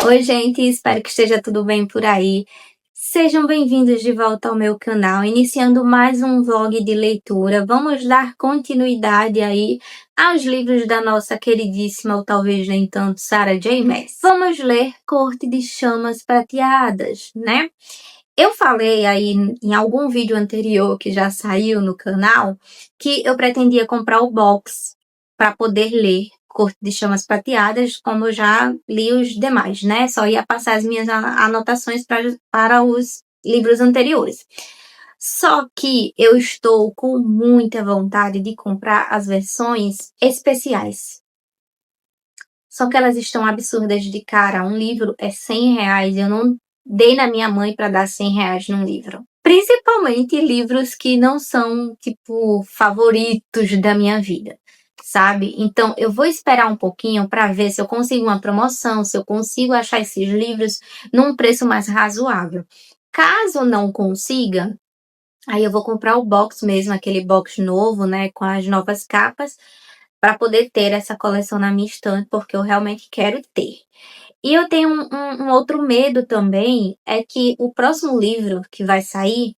Oi, gente, espero que esteja tudo bem por aí. Sejam bem-vindos de volta ao meu canal, iniciando mais um vlog de leitura. Vamos dar continuidade aí aos livros da nossa queridíssima, ou talvez nem tanto, Sarah J. Maas. Vamos ler Corte de Chamas Prateadas, né? Eu falei aí em algum vídeo anterior que já saiu no canal que eu pretendia comprar o box para poder ler Corte de Chamas Prateadas, como eu já li os demais, né? Só ia passar as minhas anotações para os livros anteriores. Só que eu estou com muita vontade de comprar as versões especiais. Só que elas estão absurdas de cara. Um livro é R$100 e eu não dei na minha mãe para dar R$100 num livro. Principalmente livros que não são, tipo, favoritos da minha vida, sabe? Então, eu vou esperar um pouquinho para ver se eu consigo uma promoção, se eu consigo achar esses livros num preço mais razoável. Caso não consiga, aí eu vou comprar o box mesmo, aquele box novo, né, com as novas capas, para poder ter essa coleção na minha estante, porque eu realmente quero ter. E eu tenho um outro medo também, é que o próximo livro que vai sair,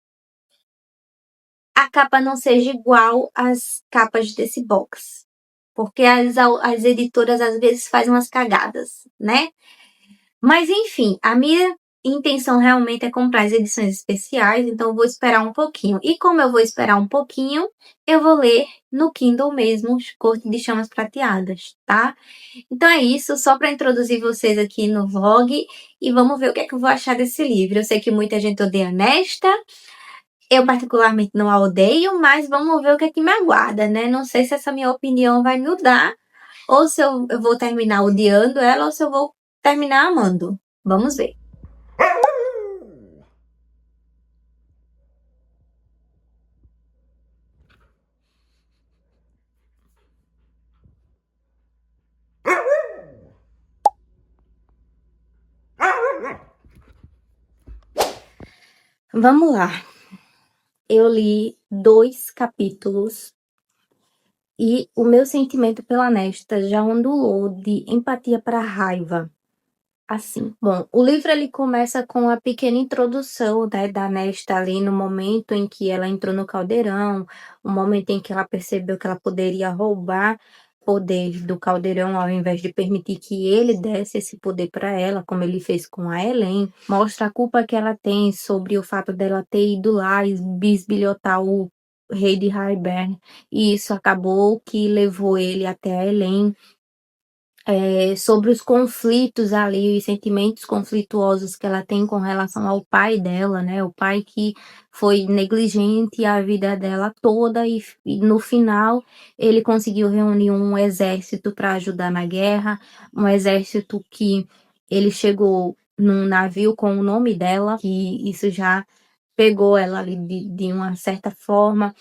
a capa não seja igual às capas desse box. Porque as editoras às vezes fazem umas cagadas, né? Mas enfim, a minha intenção realmente é comprar as edições especiais, então eu vou esperar um pouquinho. E como eu vou esperar um pouquinho, eu vou ler no Kindle mesmo, Corte de Chamas Prateadas, tá? Então é isso, só para introduzir vocês aqui no vlog e vamos ver o que é que eu vou achar desse livro. Eu sei que muita gente odeia Nesta, eu particularmente não a odeio, mas vamos ver o que é que me aguarda, né? Não sei se essa minha opinião vai mudar, ou se eu vou terminar odiando ela, ou se eu vou terminar amando. Vamos ver. Vamos lá. Eu li 2 capítulos e o meu sentimento pela Nesta já ondulou de empatia para raiva. Assim, bom, o livro ele começa com a pequena introdução, né, da Nesta ali no momento em que ela entrou no caldeirão, o momento em que ela percebeu que ela poderia roubar poder do caldeirão ao invés de permitir que ele desse esse poder para ela, como ele fez com a Helen. Mostra a culpa que ela tem sobre o fato dela ter ido lá e bisbilhotar o rei de Highburn, e isso acabou que levou ele até a Helen. Sobre os conflitos ali, os sentimentos conflituosos que ela tem com relação ao pai dela, né? O pai que foi negligente a vida dela toda e no final ele conseguiu reunir um exército para ajudar na guerra, um exército que ele chegou num navio com o nome dela, que isso já pegou ela ali de uma certa forma.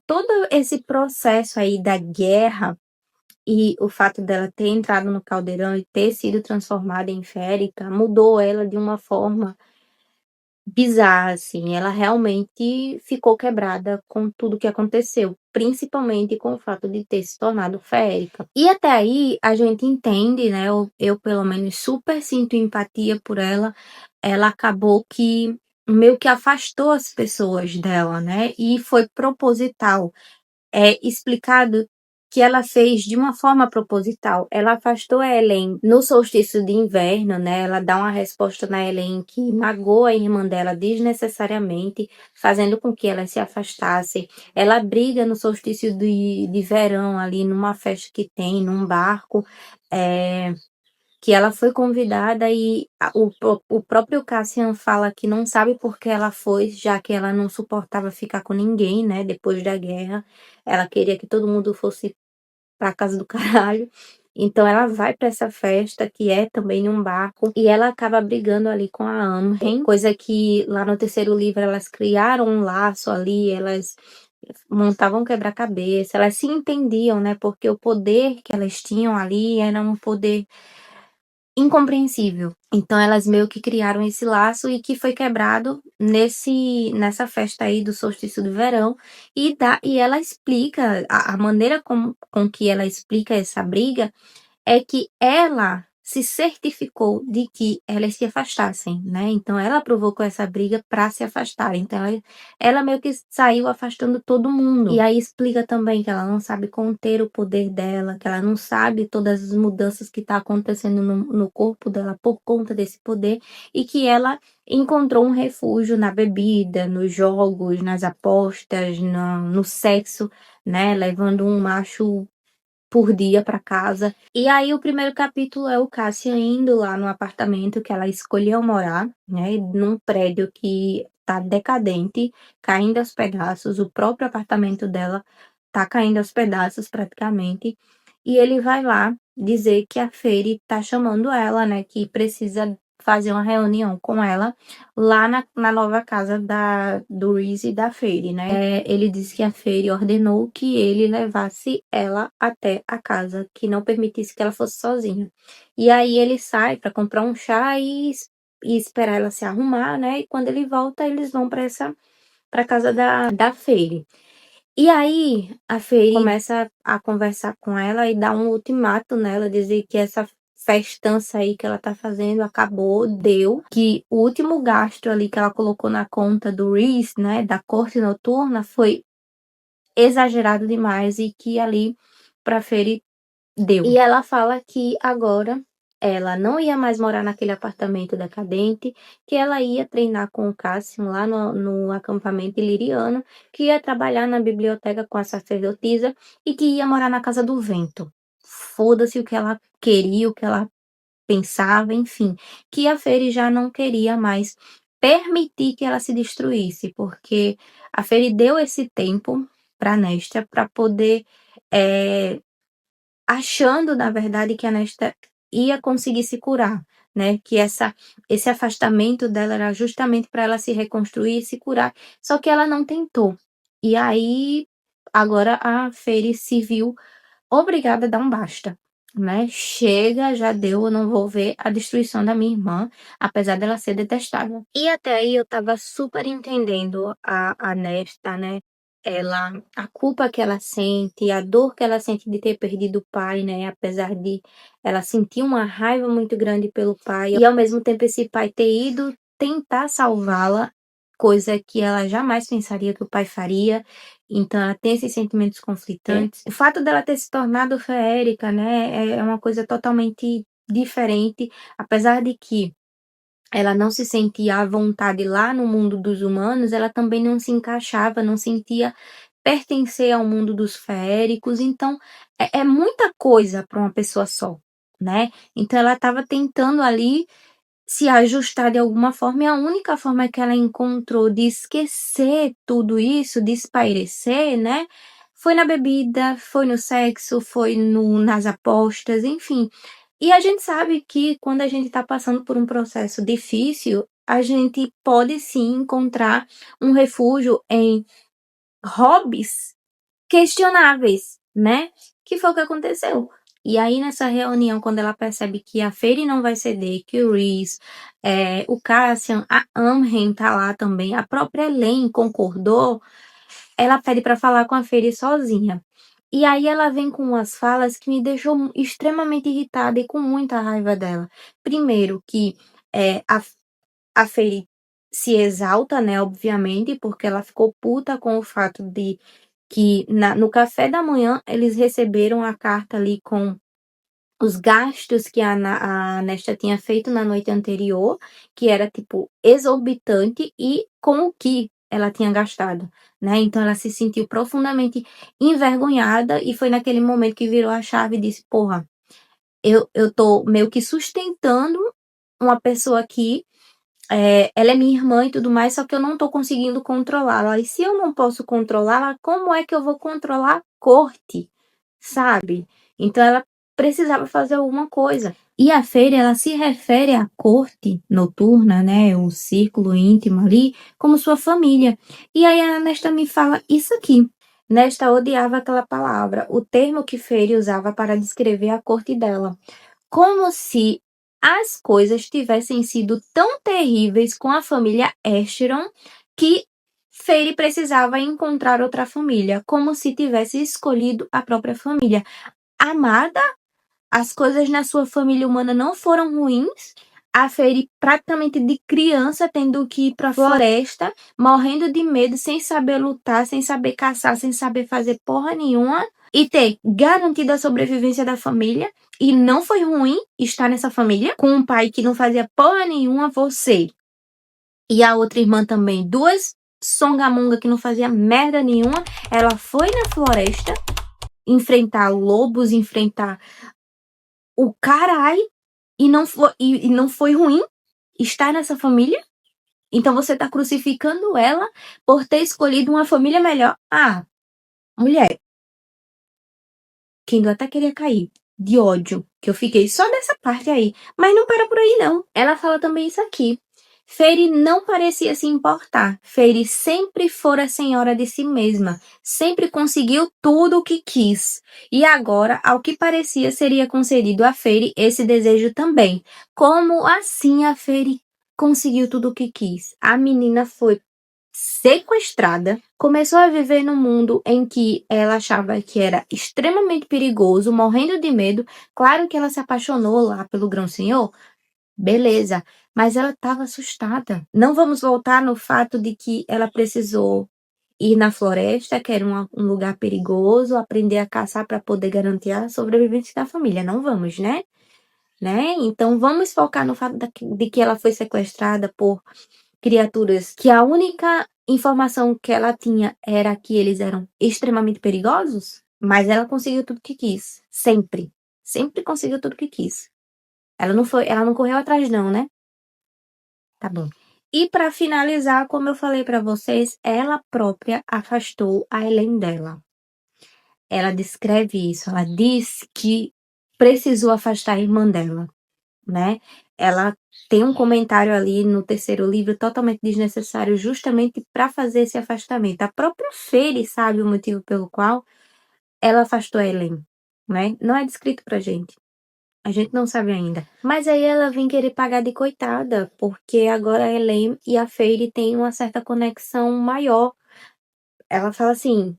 Todo esse processo aí da guerra e o fato dela ter entrado no caldeirão e ter sido transformada em férica mudou ela de uma forma bizarra, assim. Ela realmente ficou quebrada com tudo que aconteceu, principalmente com o fato de ter se tornado férica. E até aí a gente entende, né? Eu pelo menos super sinto empatia por ela. Ela acabou que meio que afastou as pessoas dela, né? E foi proposital. É explicado que ela fez de uma forma proposital. Ela afastou a Helen no solstício de inverno, né? Ela dá uma resposta na Helen que magoa a irmã dela desnecessariamente, fazendo com que ela se afastasse. Ela briga no solstício de verão, ali numa festa que tem, num barco, que ela foi convidada e o próprio Cassian fala que não sabe por que ela foi, já que ela não suportava ficar com ninguém, né, depois da guerra. Ela queria que todo mundo fosse pra casa do caralho. Então ela vai para essa festa, que é também em um barco, e ela acaba brigando ali com a Amren, coisa que lá no terceiro livro elas criaram um laço ali, elas montavam quebra-cabeça, elas se entendiam, né, porque o poder que elas tinham ali era um poder incompreensível. Então elas meio que criaram esse laço e que foi quebrado nessa festa aí do solstício do verão, e ela explica a maneira com que ela explica essa briga é que ela se certificou de que elas se afastassem, né? Então ela provocou essa briga para se afastar. Então ela meio que saiu afastando todo mundo. E aí explica também que ela não sabe conter o poder dela, que ela não sabe todas as mudanças que tá acontecendo no corpo dela por conta desse poder, e que ela encontrou um refúgio na bebida, nos jogos, nas apostas, no sexo, né? Levando um macho por dia para casa. E aí o primeiro capítulo é o Cassian indo lá no apartamento que ela escolheu morar, né? Num prédio que tá decadente, caindo aos pedaços. O próprio apartamento dela tá caindo aos pedaços praticamente. E ele vai lá dizer que a Fairy tá chamando ela, né? Que precisa fazer uma reunião com ela lá na nova casa do Reese e da Fairy, né? Ele disse que a Fairy ordenou que ele levasse ela até a casa, que não permitisse que ela fosse sozinha. E aí ele sai para comprar um chá e esperar ela se arrumar, né? E quando ele volta, eles vão para casa da Fairy. E aí a Fairy começa a conversar com ela e dá um ultimato nela, dizer que essa festança aí que ela tá fazendo acabou, deu, que o último gasto ali que ela colocou na conta do Reese, né, da corte noturna, foi exagerado demais e que ali pra Fairy deu. E ela fala que agora ela não ia mais morar naquele apartamento decadente, que ela ia treinar com o Cassian lá no acampamento iliriano, que ia trabalhar na biblioteca com a sacerdotisa e que ia morar na Casa do Vento. Foda-se o que ela queria, o que ela pensava, enfim. Que a Fairy já não queria mais permitir que ela se destruísse, porque a Fairy deu esse tempo para Nesta para poder achando, na verdade, que a Nesta ia conseguir se curar, né? Que esse afastamento dela era justamente para ela se reconstruir e se curar. Só que ela não tentou. E aí, agora a Fairy se viu obrigada a dar um basta, né? Chega, já deu, eu não vou ver a destruição da minha irmã, apesar dela ser detestável. E até aí eu tava super entendendo a Nesta, né? A culpa que ela sente, a dor que ela sente de ter perdido o pai, né? Apesar de ela sentir uma raiva muito grande pelo pai, e ao mesmo tempo esse pai ter ido tentar salvá-la, coisa que ela jamais pensaria que o pai faria. Então ela tem esses sentimentos conflitantes. O fato dela ter se tornado feérica, né, é uma coisa totalmente diferente, apesar de que ela não se sentia à vontade lá no mundo dos humanos, ela também não se encaixava, não sentia pertencer ao mundo dos feéricos, então é muita coisa para uma pessoa só, né? Então ela estava tentando ali se ajustar de alguma forma, e a única forma que ela encontrou de esquecer tudo isso, de espairecer, né, foi na bebida, foi no sexo, foi nas apostas, enfim. E a gente sabe que quando a gente está passando por um processo difícil, a gente pode sim encontrar um refúgio em hobbies questionáveis, né? Que foi o que aconteceu. E aí, nessa reunião, quando ela percebe que a Fairy não vai ceder, que o Reese, o Cassian, a Amren tá lá também, a própria Elaine concordou, ela pede para falar com a Fairy sozinha. E aí ela vem com umas falas que me deixou extremamente irritada e com muita raiva dela. Primeiro que a Fairy se exalta, né, obviamente, porque ela ficou puta com o fato de que no café da manhã eles receberam a carta ali com os gastos que a Nesta tinha feito na noite anterior, que era, tipo, exorbitante, e com o que ela tinha gastado, né? Então ela se sentiu profundamente envergonhada e foi naquele momento que virou a chave e disse: porra, eu tô meio que sustentando uma pessoa aqui, ela é minha irmã e tudo mais, só que eu não tô conseguindo controlá-la. E se eu não posso controlá-la, como é que eu vou controlar a corte, sabe? Então ela precisava fazer alguma coisa. E a Fairy, ela se refere à corte noturna, né, o círculo íntimo ali, como sua família. E aí a Nesta me fala isso aqui. Nesta odiava aquela palavra, o termo que Fairy usava para descrever a corte dela, como se as coisas tivessem sido tão terríveis com a família Acheron que Fairy precisava encontrar outra família, como se tivesse escolhido a própria família. Amada, as coisas na sua família humana não foram ruins. A Fairy praticamente de criança tendo que ir pra floresta, morrendo de medo, sem saber lutar, sem saber caçar, sem saber fazer porra nenhuma. E ter garantido a sobrevivência da família. E não foi ruim estar nessa família, com um pai que não fazia porra nenhuma, você e a outra irmã também, duas songamonga que não fazia merda nenhuma. Ela foi na floresta enfrentar lobos, enfrentar o carai, e não foi ruim estar nessa família. Então você tá crucificando ela por ter escolhido uma família melhor. Ah, mulher, Kindle até queria cair de ódio, que eu fiquei só dessa parte aí. Mas não para por aí, não. Ela fala também isso aqui. Fairy não parecia se importar. Fairy sempre fora senhora de si mesma. Sempre conseguiu tudo o que quis. E agora, ao que parecia, seria concedido a Fairy esse desejo também. Como assim a Fairy conseguiu tudo o que quis? A menina foi sequestrada, começou a viver num mundo em que ela achava que era extremamente perigoso, morrendo de medo. Claro que ela se apaixonou lá pelo Grão-Senhor, beleza, mas ela estava assustada. Não vamos voltar no fato de que ela precisou ir na floresta, que era um lugar perigoso, aprender a caçar para poder garantir a sobrevivência da família. Não vamos, né? Então vamos focar no fato de que ela foi sequestrada por criaturas que a única informação que ela tinha era que eles eram extremamente perigosos, mas ela conseguiu tudo que quis, sempre. Sempre conseguiu tudo que quis. Ela não correu atrás não, né? Tá bom. E para finalizar, como eu falei para vocês, ela própria afastou a Helen dela. Ela descreve isso, ela diz que precisou afastar a irmã dela, né? Ela tem um comentário ali no terceiro livro totalmente desnecessário, justamente para fazer esse afastamento. A própria Fairy sabe o motivo pelo qual ela afastou a Helen, né? Não é descrito pra gente. A gente não sabe ainda. Mas aí ela vem querer pagar de coitada, porque agora a Helen e a Fairy têm uma certa conexão maior. Ela fala assim,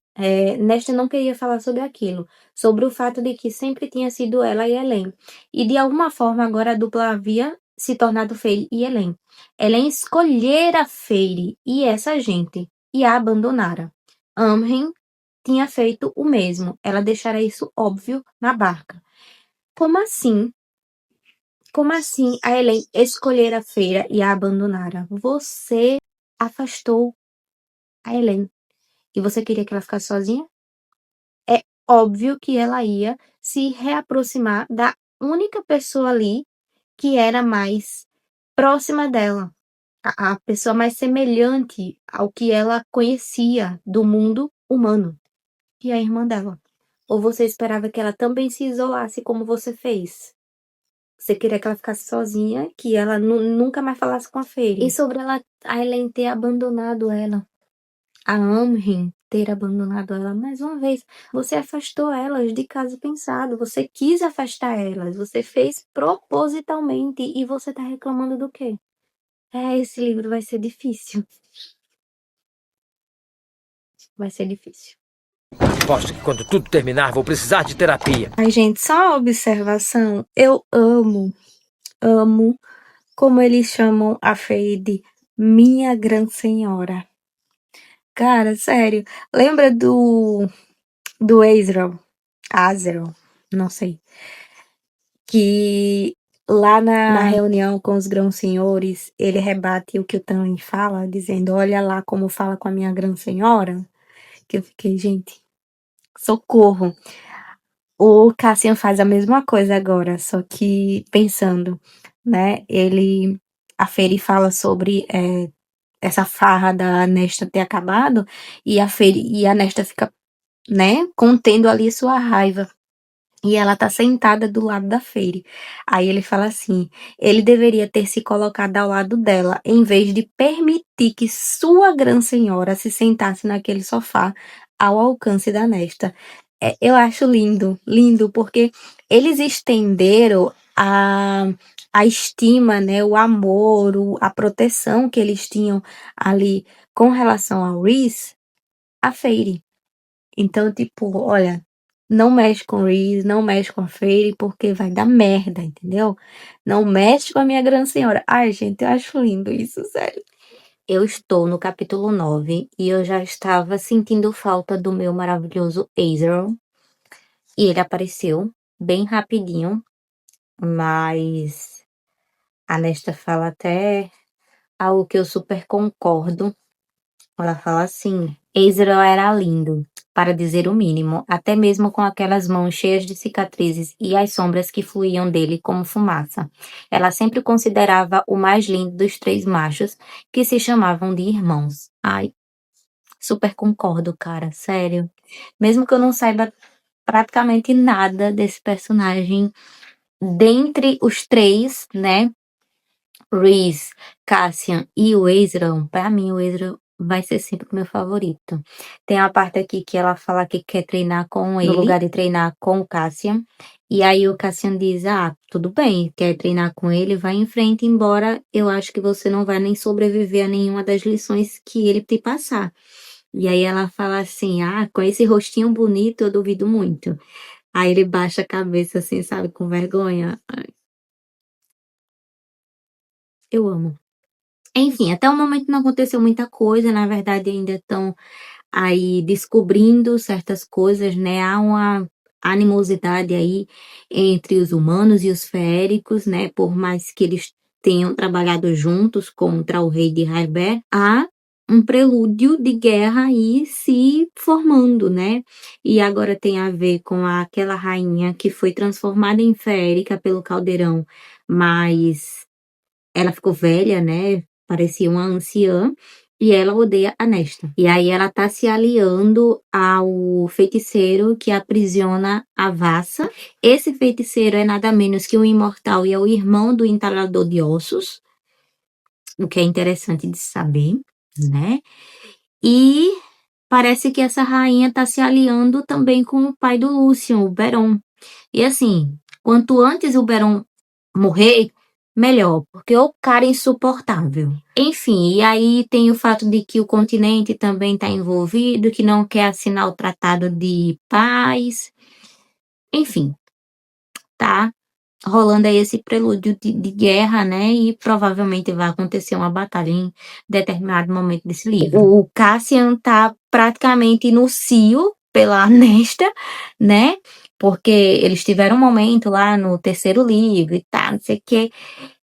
Nesta não queria falar sobre aquilo, sobre o fato de que sempre tinha sido ela e Helen. E de alguma forma agora a dupla havia se tornado Fairy e Helen. Helen escolhera Fairy e essa gente e a abandonara. Amren tinha feito o mesmo. Ela deixara isso óbvio na barca. Como assim? Como assim a Helen escolhera Fairy e a abandonara? Você afastou a Helen. E você queria que ela ficasse sozinha? É óbvio que ela ia se reaproximar da única pessoa ali que era mais próxima dela, a pessoa mais semelhante ao que ela conhecia do mundo humano, que é a irmã dela. Ou você esperava que ela também se isolasse como você fez? Você queria que ela ficasse sozinha, que ela nunca mais falasse com a Fairy. E sobre a Helen ter abandonado ela, a Amrin ter abandonado ela mais uma vez. Você afastou elas de caso pensado, você quis afastar elas, você fez propositalmente e você tá reclamando do quê? Esse livro vai ser difícil. Vai ser difícil. Aposto que quando tudo terminar vou precisar de terapia. Ai, gente, só uma observação. Eu amo como eles chamam a Fei de minha Gran Senhora. Cara, sério. Lembra do Azrael, não sei. Que lá na reunião com os grãos-senhores, ele rebate o que o Tanlin fala, dizendo, olha lá como fala com a minha grã-senhora. Que eu fiquei, gente, socorro. O Cassian faz a mesma coisa agora, só que pensando, né? A Fairy fala sobre essa farra da Nesta ter acabado, e a Nesta fica, né, contendo ali sua raiva. E ela tá sentada do lado da Fairy. Aí ele fala assim, ele deveria ter se colocado ao lado dela, em vez de permitir que sua grã-senhora se sentasse naquele sofá ao alcance da Nesta. Eu acho lindo, porque eles estenderam a estima, né, o amor, a proteção que eles tinham ali com relação ao Rhys, a Fairy. Então, tipo, olha, Não mexe com Reese, não mexe com a Fairy, porque vai dar merda, entendeu? Não mexe com a minha grande senhora. Ai, gente, eu acho lindo isso, sério. Eu estou no capítulo 9 e eu já estava sentindo falta do meu maravilhoso Ezreal. E ele apareceu bem rapidinho, mas a Nesta fala até algo que eu super concordo. Ela fala assim: Ezreal era lindo, para dizer o mínimo, até mesmo com aquelas mãos cheias de cicatrizes e as sombras que fluíam dele como fumaça. Ela sempre considerava o mais lindo dos três machos, que se chamavam de irmãos. Ai, super concordo, cara, sério. Mesmo que eu não saiba praticamente nada desse personagem, dentre os três, né? Reese, Cassian e o Ezreal, pra mim o Ezreal vai ser sempre o meu favorito. Tem uma parte aqui que ela fala que quer treinar com ele, no lugar de treinar com o Cassian. E aí o Cassian diz, tudo bem, quer treinar com ele, vai em frente, embora eu acho que você não vai nem sobreviver a nenhuma das lições que ele te passar. E aí ela fala assim, com esse rostinho bonito eu duvido muito. Aí ele baixa a cabeça assim, sabe, com vergonha. Ai, eu amo. Enfim, até o momento não aconteceu muita coisa, na verdade ainda estão aí descobrindo certas coisas, né? Há uma animosidade aí entre os humanos e os feéricos, né? Por mais que eles tenham trabalhado juntos contra o rei de Hyber, há um prelúdio de guerra aí se formando, né? E agora tem a ver com aquela rainha que foi transformada em feérica pelo caldeirão, mas ela ficou velha, né? Parecia uma anciã. E ela odeia a Nesta. E aí ela tá se aliando ao feiticeiro que aprisiona a Vassa. Esse feiticeiro é nada menos que um imortal e é o irmão do entalador de ossos. O que é interessante de saber, né? E parece que essa rainha tá se aliando também com o pai do Lucian, o Beron. E assim, quanto antes o Beron morrer, melhor, porque o cara é insuportável. Enfim, e aí tem o fato de que o continente também está envolvido, que não quer assinar o tratado de paz. Enfim, tá rolando aí esse prelúdio de guerra, né? E provavelmente vai acontecer uma batalha em determinado momento desse livro. O Cassian tá praticamente no cio pela Nesta, né? Porque eles tiveram um momento lá no terceiro livro e tá, não sei o quê.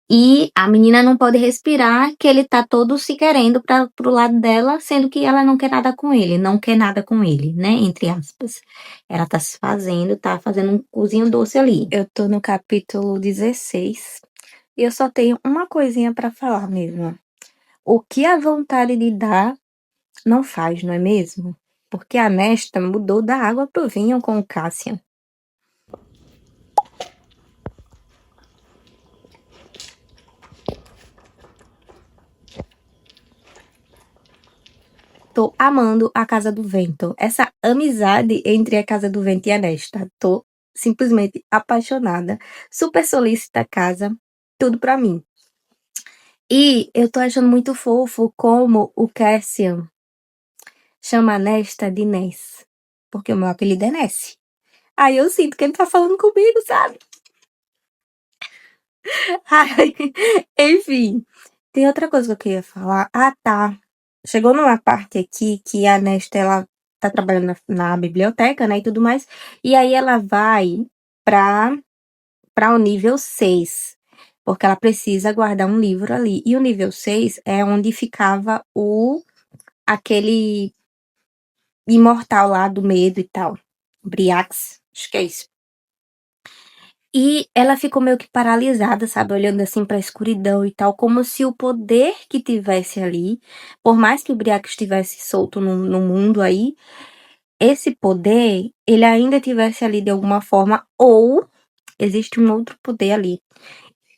E a menina não pode respirar, que ele tá todo se querendo pro lado dela, sendo que ela não quer nada com ele, não quer nada com ele, né? Entre aspas. Ela tá fazendo um cozinho doce ali. Eu tô no capítulo 16 e eu só tenho uma coisinha pra falar mesmo. O que a vontade de dar não faz, não é mesmo? Porque a Nesta mudou da água pro vinho com o Cassian. Tô amando a Casa do Vento. Essa amizade entre a Casa do Vento e a Nesta. Tô simplesmente apaixonada. Super solícita a casa. Tudo pra mim. E eu tô achando muito fofo como o Cassian chama a Nesta de Ness. Porque o meu apelido é Ness. Aí eu sinto que ele tá falando comigo, sabe? Ai, enfim. Tem outra coisa que eu queria falar. Tá. Chegou numa parte aqui que a Nesta, ela tá trabalhando na biblioteca, né, e tudo mais. E aí ela vai pra, pra o nível 6. Porque ela precisa guardar um livro ali. E o nível 6 é onde ficava aquele imortal lá do medo e tal. Briax, acho que é isso. E ela ficou meio que paralisada, sabe? Olhando assim pra escuridão e tal, como se o poder que tivesse ali, por mais que o Briac estivesse solto no mundo aí, esse poder, ele ainda tivesse ali de alguma forma, ou existe um outro poder ali.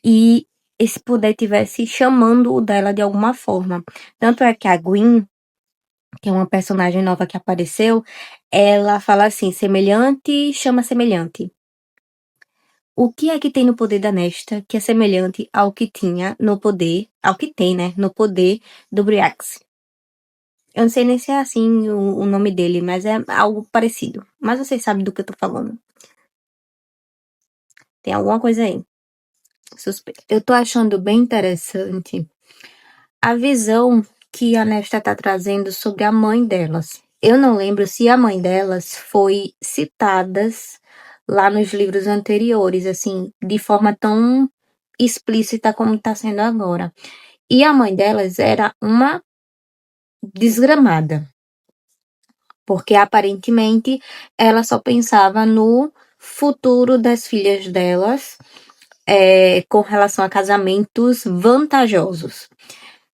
E esse poder tivesse chamando o dela de alguma forma. Tanto é que a Gwen, que é uma personagem nova que apareceu, ela fala assim: semelhante chama semelhante. O que é que tem no poder da Nesta que é semelhante ao que tinha no poder, ao que tem, né, no poder do Briax? Eu não sei nem se é assim o nome dele, mas é algo parecido. Mas vocês sabem do que eu tô falando. Tem alguma coisa aí. Suspeita. Eu tô achando bem interessante a visão que a Nesta tá trazendo sobre a mãe delas. Eu não lembro se a mãe delas foi citadas lá nos livros anteriores, assim, de forma tão explícita como tá sendo agora. E a mãe delas era uma desgramada, porque aparentemente ela só pensava no futuro das filhas delas, com relação a casamentos vantajosos.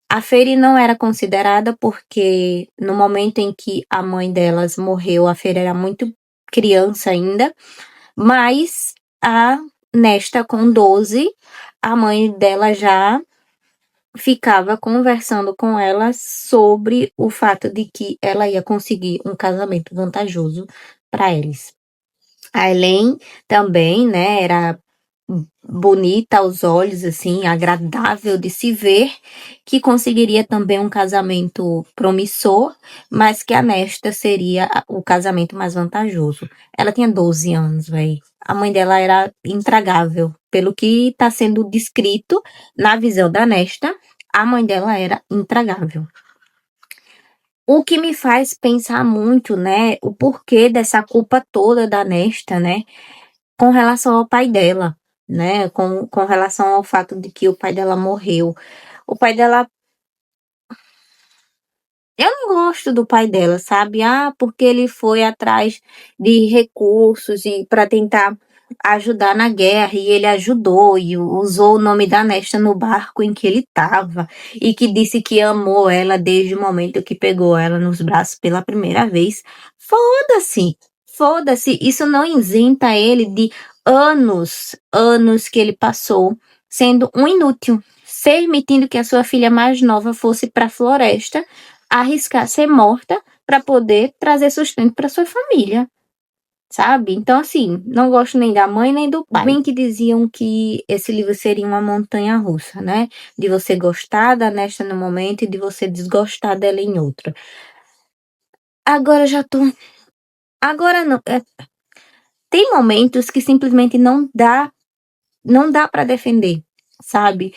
A Fairy não era considerada porque no momento em que a mãe delas morreu, a Fairy era muito criança ainda, mas a Nesta com 12, a mãe dela já ficava conversando com ela sobre o fato de que ela ia conseguir um casamento vantajoso para eles. A Elaine também, né, era bonita aos olhos, assim, agradável de se ver, que conseguiria também um casamento promissor, mas que a Nesta seria o casamento mais vantajoso. Ela tinha 12 anos, velho. A mãe dela era intragável. Pelo que está sendo descrito na visão da Nesta, a mãe dela era intragável. O que me faz pensar muito, né, o porquê dessa culpa toda da Nesta, né, com relação ao pai dela, né? Com relação ao fato de que o pai dela morreu. O pai dela. Eu não gosto do pai dela, sabe? Ah, porque ele foi atrás de recursos e para tentar ajudar na guerra e ele ajudou e usou o nome da Nesta no barco em que ele estava e que disse que amou ela desde o momento que pegou ela nos braços pela primeira vez. Foda-se, foda-se. Isso não isenta ele de anos que ele passou sendo um inútil, permitindo que a sua filha mais nova fosse para a floresta arriscar ser morta para poder trazer sustento para sua família, sabe? Então, assim, não gosto nem da mãe nem do pai. Bem que diziam que esse livro seria uma montanha russa, né? De você gostar da Nesta no momento e de você desgostar dela em outro. Agora já tô. Agora não. Tem momentos que simplesmente não dá para defender, sabe?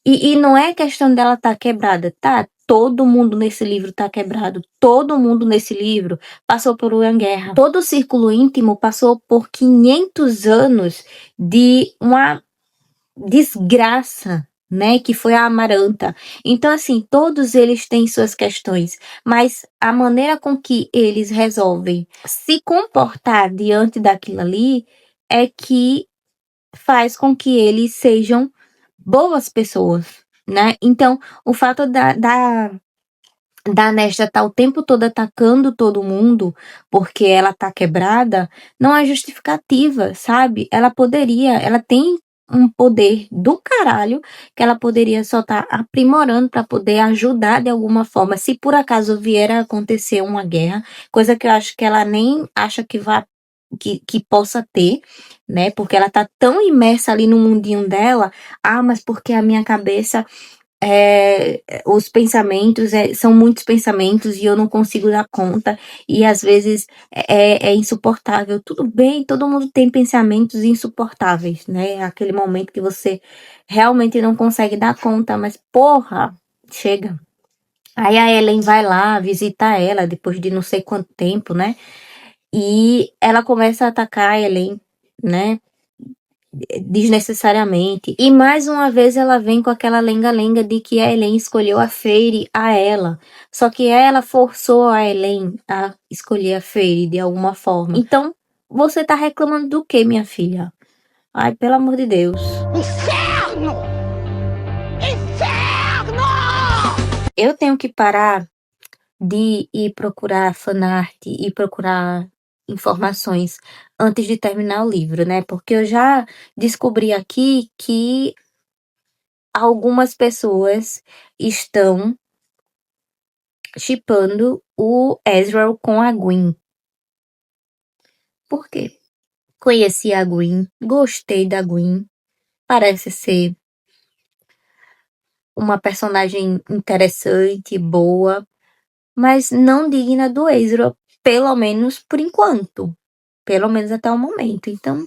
E não é questão dela estar quebrada, tá? Todo mundo nesse livro tá quebrado. Todo mundo nesse livro passou por uma guerra. Todo o círculo íntimo passou por 500 anos de uma desgraça, né? Que foi a Amaranta. Então, assim, todos eles têm suas questões, mas a maneira com que eles resolvem se comportar diante daquilo ali é que faz com que eles sejam boas pessoas, né? Então, o fato da Nesta estar o tempo todo atacando todo mundo porque ela tá quebrada não é justificativa, sabe? Ela tem um poder do caralho que ela poderia só estar aprimorando para poder ajudar de alguma forma. Se por acaso vier a acontecer uma guerra, coisa que eu acho que ela nem acha que possa ter, né? Porque ela tá tão imersa ali no mundinho dela. Ah, mas porque a minha cabeça os pensamentos são muitos pensamentos e eu não consigo dar conta e às vezes é insuportável. Tudo bem, todo mundo tem pensamentos insuportáveis, né? Aquele momento que você realmente não consegue dar conta, mas porra, chega. Aí a Ellen vai lá visitar ela depois de não sei quanto tempo, né? E ela começa a atacar a Ellen, né? Desnecessariamente. E mais uma vez ela vem com aquela lenga-lenga de que a Elaine escolheu a Fairy a ela. Só que ela forçou a Elaine a escolher a Fairy de alguma forma. Então, você tá reclamando do que, minha filha? Ai, pelo amor de Deus. Inferno! Inferno! Eu tenho que parar de ir procurar fanart e procurar informações antes de terminar o livro, né? Porque eu já descobri aqui que algumas pessoas estão shippando o Ezreal com a Gwen. Por quê? Conheci a Gwen, gostei da Gwen, parece ser uma personagem interessante, boa, mas não digna do Ezra, pelo menos por enquanto. Pelo menos até o momento. Então,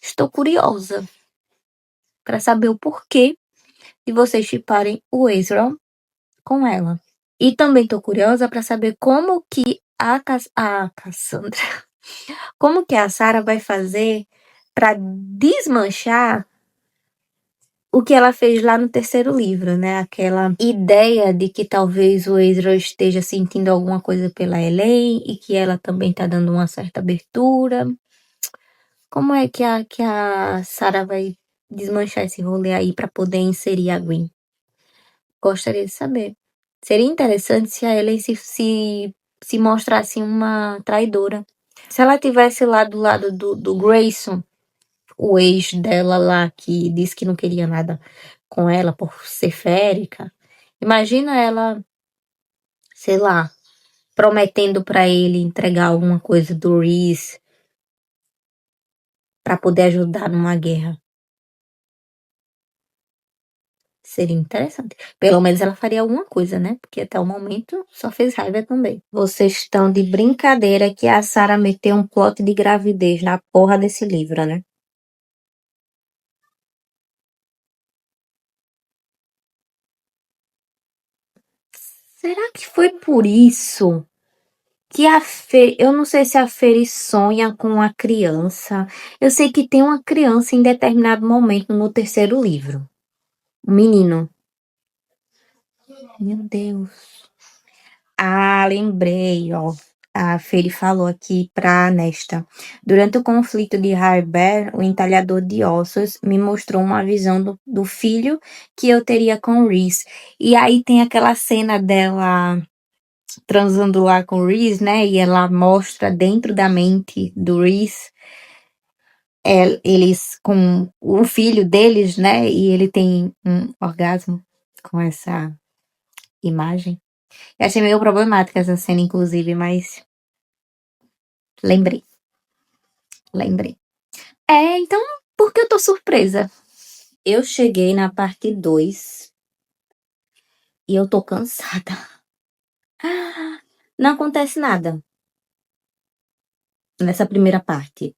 estou curiosa para saber o porquê de vocês shipparem o Ezra com ela. E também tô curiosa para saber como que a Cassandra, como que a Sarah vai fazer para desmanchar o que ela fez lá no terceiro livro, né? Aquela ideia de que talvez o Ezra esteja sentindo alguma coisa pela Elaine e que ela também tá dando uma certa abertura. Como é que a Sarah vai desmanchar esse rolê aí para poder inserir a Gwen? Gostaria de saber. Seria interessante se a Ellen se mostrasse uma traidora. Se ela tivesse lá do lado do Grayson, o ex dela lá, que disse que não queria nada com ela por ser férica. Imagina ela, sei lá, prometendo pra ele entregar alguma coisa do Reese pra poder ajudar numa guerra. Seria interessante. Pelo menos ela faria alguma coisa, né? Porque até o momento só fez raiva também. Vocês estão de brincadeira que a Sarah meteu um plot de gravidez na porra desse livro, né? Será que foi por isso que eu não sei se a Feri sonha com a criança. Eu sei que tem uma criança em determinado momento no terceiro livro. Um menino. Meu Deus. Ah, lembrei, ó. A Feri falou aqui pra Nesta. Durante o conflito de Harbert, o entalhador de ossos me mostrou uma visão do filho que eu teria com Reese. E aí tem aquela cena dela transando lá com Reese, né? E ela mostra dentro da mente do Reese eles com o filho deles, né? E ele tem um orgasmo com essa imagem. Eu achei meio problemática essa cena, inclusive, mas lembrei. Então, por que eu tô surpresa? Eu cheguei na parte 2 e eu tô cansada. Não acontece nada nessa primeira parte.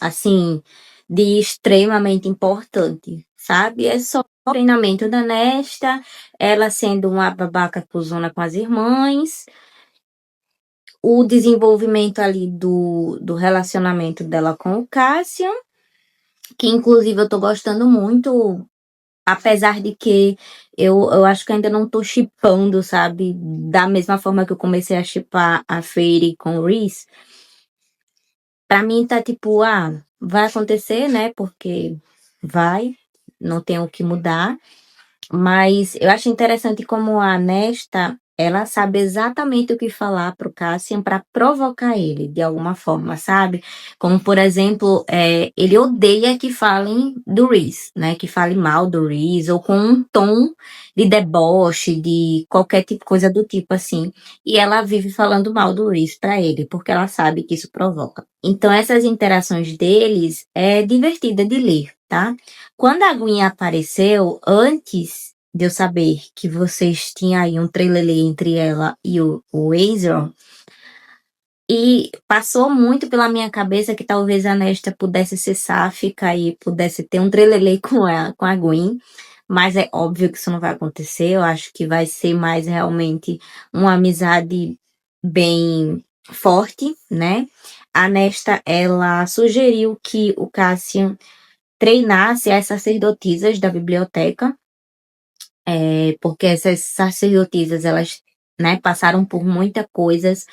Assim, de extremamente importante, sabe? É só o treinamento da Nesta, ela sendo uma babaca cuzona com as irmãs, o desenvolvimento ali do relacionamento dela com o Cassian, que inclusive eu tô gostando muito, apesar de que eu acho que ainda não tô shippando, sabe? Da mesma forma que eu comecei a shippar a Fairy com o Reese. Pra mim tá tipo, vai acontecer, né? Porque vai, não tem o que mudar. Mas eu acho interessante como a Nesta, ela sabe exatamente o que falar pro Cassian para provocar ele de alguma forma, sabe? Como, por exemplo, ele odeia que falem do Reese, né? Que fale mal do Reese, ou com um tom de deboche, de qualquer tipo coisa do tipo assim. E ela vive falando mal do Reese para ele, porque ela sabe que isso provoca. Então, essas interações deles é divertida de ler, tá? Quando a Gwen apareceu, antes de eu saber que vocês tinham aí um trelelê entre ela e o Ezra, e passou muito pela minha cabeça que talvez a Nesta pudesse ser sáfica e pudesse ter um trelelê com a Gwen, mas é óbvio que isso não vai acontecer. Eu acho que vai ser mais realmente uma amizade bem forte, né? A Nesta, ela sugeriu que o Cassian treinasse as sacerdotisas da biblioteca, porque essas sacerdotisas, elas, né, passaram por muitas coisas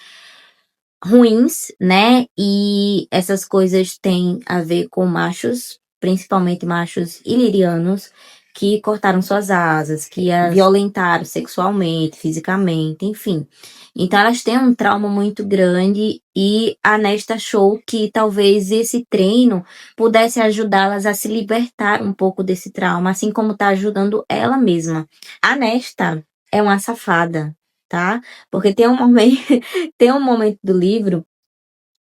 ruins, né, e essas coisas têm a ver com machos, principalmente machos ilirianos, que cortaram suas asas, que as violentaram sexualmente, fisicamente, enfim. Então elas têm um trauma muito grande e a Nesta achou que talvez esse treino pudesse ajudá-las a se libertar um pouco desse trauma, assim como está ajudando ela mesma. A Nesta é uma safada, tá? Porque tem um momento, tem um momento do livro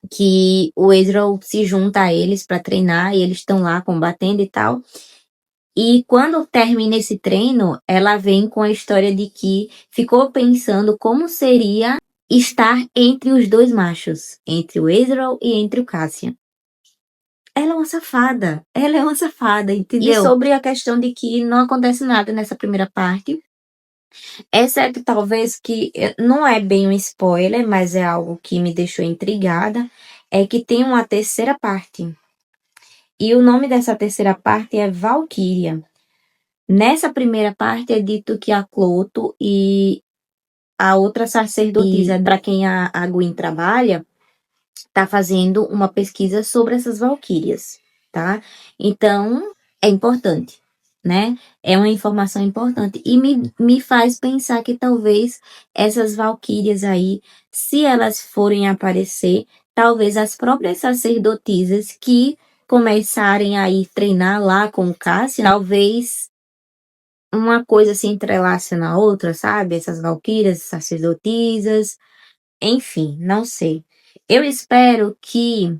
que o Ezra se junta a eles para treinar e eles estão lá combatendo e tal. E quando termina esse treino, ela vem com a história de que ficou pensando como seria estar entre os dois machos, entre o Ezreal e entre o Cassian. Ela é uma safada, entendeu? E sobre a questão de que não acontece nada nessa primeira parte, exceto talvez que não é bem um spoiler, mas é algo que me deixou intrigada, é que tem uma terceira parte. E o nome dessa terceira parte é Valkyria. Nessa primeira parte é dito que a Cloto e a outra sacerdotisa, para quem a Gwen trabalha, tá fazendo uma pesquisa sobre essas valquírias, tá? Então, é importante, né? É uma informação importante e me faz pensar que talvez essas valquírias aí, se elas forem aparecer, talvez as próprias sacerdotisas que começarem a ir treinar lá com o Cassian, talvez uma coisa se entrelace na outra, sabe? Essas valquírias, sacerdotisas, enfim, não sei. Eu espero que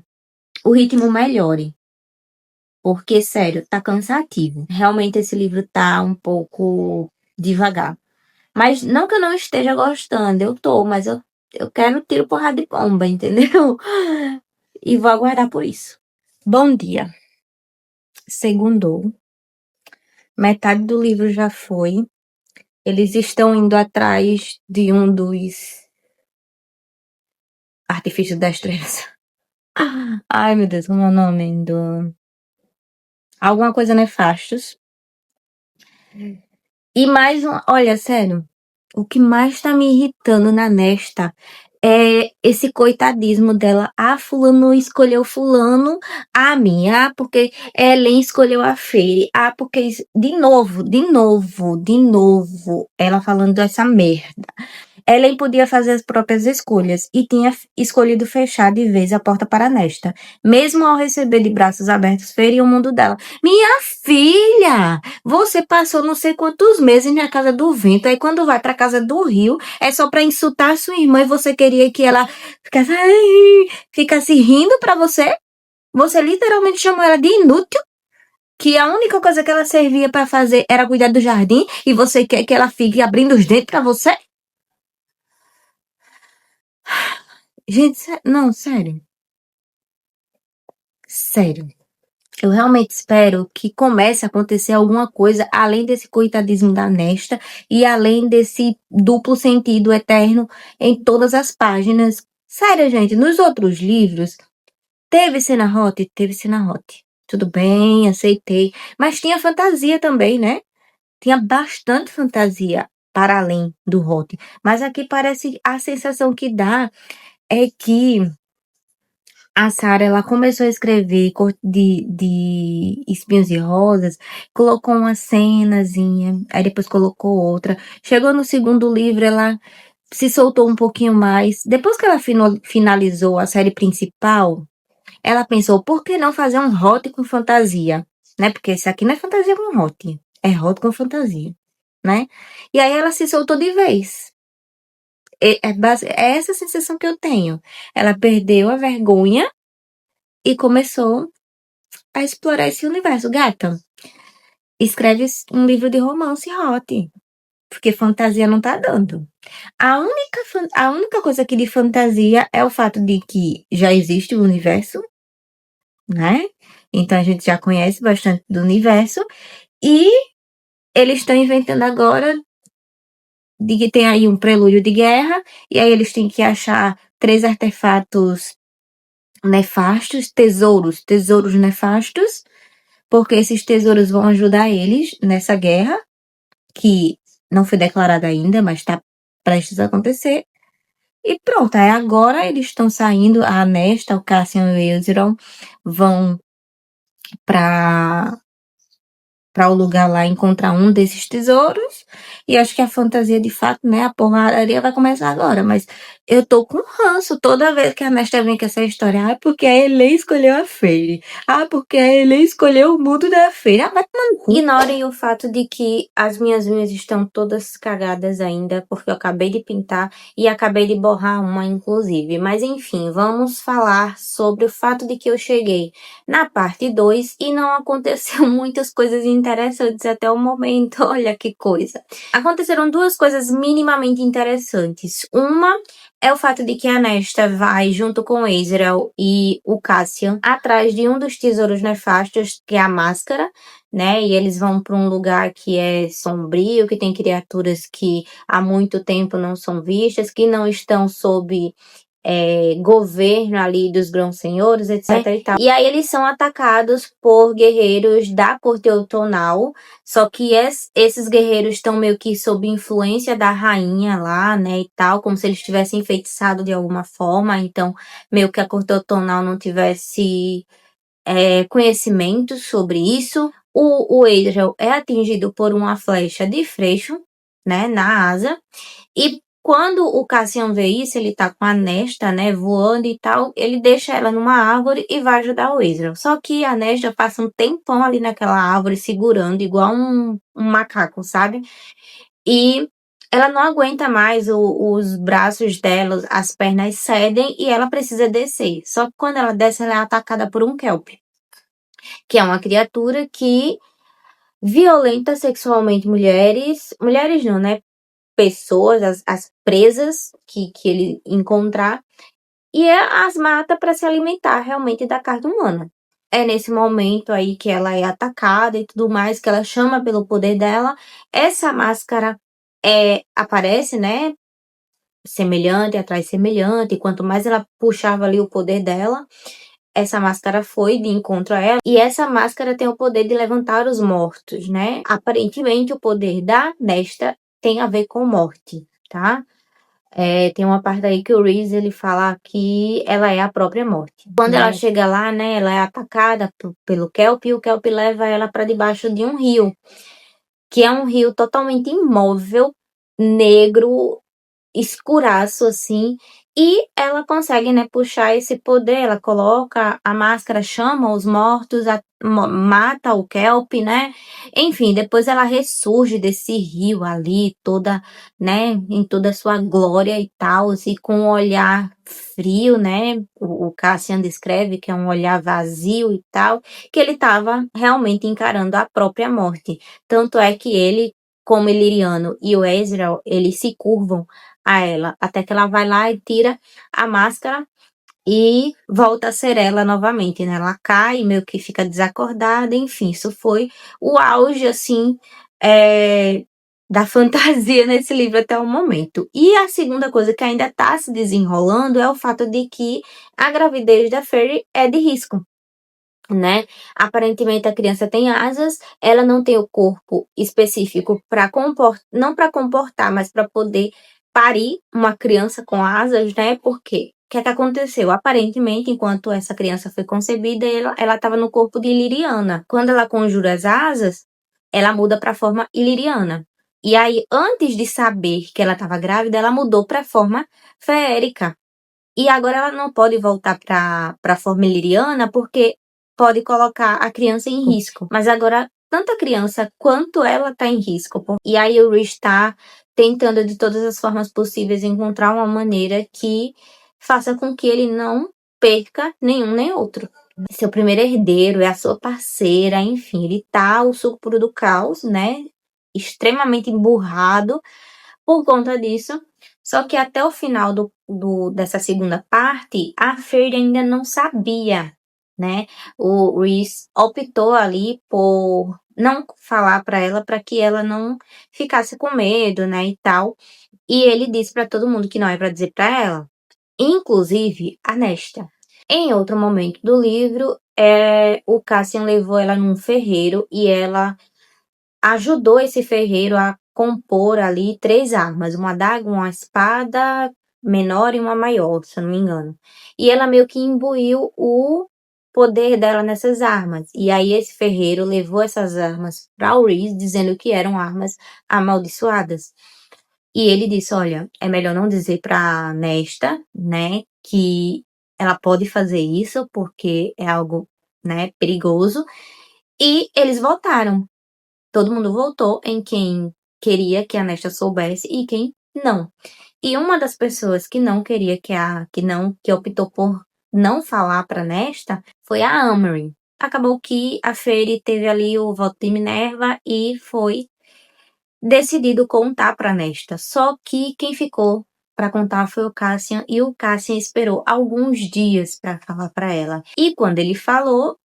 o ritmo melhore, porque, sério, tá cansativo. Realmente esse livro tá um pouco devagar. Mas não que eu não esteja gostando, eu tô, mas eu quero tiro, porrada de bomba, entendeu? E vou aguardar por isso. Bom dia. Segundou. Metade do livro já foi. Eles estão indo atrás de um dos artifícios das trevas. Ai, meu Deus, como é o nome do... Alguma coisa nefastos. E mais um... Olha, sério, o que mais tá me irritando na Nesta é esse coitadismo dela. Ah, fulano escolheu fulano, a minha. Ah, porque Helen escolheu a Fairy. Ah, porque... De novo, ela falando dessa merda. Ellen podia fazer as próprias escolhas e tinha escolhido fechar de vez a porta para Nesta, mesmo ao receber de braços abertos ferir o mundo dela. Minha filha, você passou não sei quantos meses na casa do vento, aí quando vai para casa do rio é só para insultar sua irmã e você queria que ela ficasse rindo para você? Você literalmente chamou ela de inútil? Que a única coisa que ela servia para fazer era cuidar do jardim e você quer que ela fique abrindo os dentes para você? Gente, não, sério. Sério. Eu realmente espero que comece a acontecer alguma coisa além desse coitadismo da Nesta e além desse duplo sentido eterno em todas as páginas. Sério, gente, nos outros livros, teve cena hot? Teve cena hot. Tudo bem, aceitei. Mas tinha fantasia também, né? Tinha bastante fantasia para além do hot. Mas aqui parece a sensação que dá é que a Sarah, ela começou a escrever de Espinhos e Rosas, colocou uma cenazinha, aí depois colocou outra. Chegou no segundo livro, ela se soltou um pouquinho mais. Depois que ela finalizou a série principal, ela pensou, por que não fazer um hot com fantasia? Né? Porque esse aqui não é fantasia com hot, é hot com fantasia, né? E aí ela se soltou de vez. É essa sensação que eu tenho. Ela perdeu a vergonha e começou a explorar esse universo. Gata, escreve um livro de romance hot, porque fantasia não tá dando. A única coisa aqui de fantasia é o fato de que já existe o universo, né? Então a gente já conhece bastante do universo e eles estão inventando agora de que tem aí um prelúdio de guerra e aí eles têm que achar 3 artefatos nefastos, tesouros nefastos, porque esses tesouros vão ajudar eles nessa guerra, que não foi declarada ainda, mas está prestes a acontecer. E pronto, aí agora eles estão saindo, a Nesta, o Cassian e o Ezreal vão para o lugar lá encontrar um desses tesouros. E acho que a fantasia, de fato, né, a porradaria vai começar agora. Mas eu tô com ranço toda vez que a Nesta vem com essa história. Ah, porque a Elaine escolheu a Fairy. Ah, porque a Elaine escolheu o mundo da Fairy. Ah, vai tomar no cu. Ignorem o fato de que as minhas unhas estão todas cagadas ainda, porque eu acabei de pintar e acabei de borrar uma, inclusive. Mas enfim, vamos falar sobre o fato de que eu cheguei na parte 2 e não aconteceu muitas coisas interessantes até o momento. Olha que coisa. Aconteceram 2 coisas minimamente interessantes. Uma é o fato de que a Nesta vai, junto com o Ezreal e o Cassian, atrás de um dos tesouros nefastos, que é a máscara, né? E eles vão para um lugar que é sombrio, que tem criaturas que há muito tempo não são vistas, que não estão sob governo ali dos grãos-senhores, etc. E tal. E aí eles são atacados por guerreiros da corte outonal, só que esses guerreiros estão meio que sob influência da rainha lá, né, e tal, como se eles tivessem enfeitiçado de alguma forma, então meio que a corte outonal não tivesse conhecimento sobre isso. O Ezreal é atingido por uma flecha de freixo, né, na asa, e quando o Cassian vê isso, ele tá com a Nesta, né, voando e tal, ele deixa ela numa árvore e vai ajudar o Ezreal. Só que a Nesta passa um tempão ali naquela árvore, segurando, igual um macaco, sabe? E ela não aguenta mais os braços dela, as pernas cedem e ela precisa descer. Só que quando ela desce, ela é atacada por um Kelp, que é uma criatura que violenta sexualmente mulheres. Mulheres não, né? Pessoas, as presas que ele encontrar, e as mata para se alimentar realmente da carne humana. É nesse momento aí que ela é atacada e tudo mais, que ela chama pelo poder dela. Essa máscara aparece, né? Semelhante, atrás semelhante, e quanto mais ela puxava ali o poder dela, essa máscara foi de encontro a ela, e essa máscara tem o poder de levantar os mortos, né? Aparentemente, o poder da Nesta tem a ver com morte, tá? Tem uma parte aí que o Reese, ele fala que ela é a própria morte. Quando ela chega lá, né, ela é atacada pelo Kelp, e o Kelp leva ela para debaixo de um rio, que é um rio totalmente imóvel, negro, escuraço assim, e ela consegue, né, puxar esse poder. Ela coloca a máscara, chama os mortos, mata o Kelp, né? Enfim, depois ela ressurge desse rio ali, toda, né, em toda a sua glória e tal, assim, com um olhar frio, né? O Cassian descreve que é um olhar vazio e tal, que ele estava realmente encarando a própria morte. Tanto é que ele, como Illyriano e o Ezreal, eles se curvam a ela, até que ela vai lá e tira a máscara e volta a ser ela novamente, né? Ela cai, meio que fica desacordada, enfim, isso foi o auge, assim, da fantasia nesse livro até o momento. E a segunda coisa que ainda está se desenrolando é o fato de que a gravidez da Fairy é de risco, né? Aparentemente a criança tem asas, ela não tem o corpo específico para comportar, não para comportar, mas para poder parir uma criança com asas, né? Por quê? O que é que aconteceu? Aparentemente, enquanto essa criança foi concebida, ela estava no corpo de Illyriana. Quando ela conjura as asas, ela muda para a forma Illyriana. E aí, antes de saber que ela estava grávida, ela mudou para a forma feérica. E agora ela não pode voltar para a forma Illyriana porque pode colocar a criança em risco. Mas agora, tanto a criança quanto ela está em risco. E aí o Rhys está tentando de todas as formas possíveis encontrar uma maneira que faça com que ele não perca nenhum nem outro. Seu primeiro herdeiro é a sua parceira, enfim, ele tá o suco puro do caos, né? Extremamente emburrado por conta disso. Só que até o final dessa segunda parte, a Fairy ainda não sabia, né? O Rhys optou ali por não falar para ela, para que ela não ficasse com medo, né, e tal. E ele disse para todo mundo que não é para dizer para ela, inclusive a Nesta. Em outro momento do livro, o Cassian levou ela num ferreiro e ela ajudou esse ferreiro a compor ali 3 armas, uma adaga, uma espada menor e uma maior, se eu não me engano. E ela meio que imbuiu o poder dela nessas armas. E aí esse ferreiro levou essas armas para o Rhys, dizendo que eram armas amaldiçoadas. E ele disse, olha, é melhor não dizer para Nesta, né, que ela pode fazer isso, porque é algo, né, perigoso. E eles votaram. Todo mundo votou em quem queria que a Nesta soubesse e quem não. E uma das pessoas que não queria que optou por não falar para Nesta foi a Amory. Acabou que a Fairy teve ali o voto de Minerva e foi decidido contar para Nesta. Só que quem ficou para contar foi o Cassian, e o Cassian esperou alguns dias para falar para ela. E quando ele falou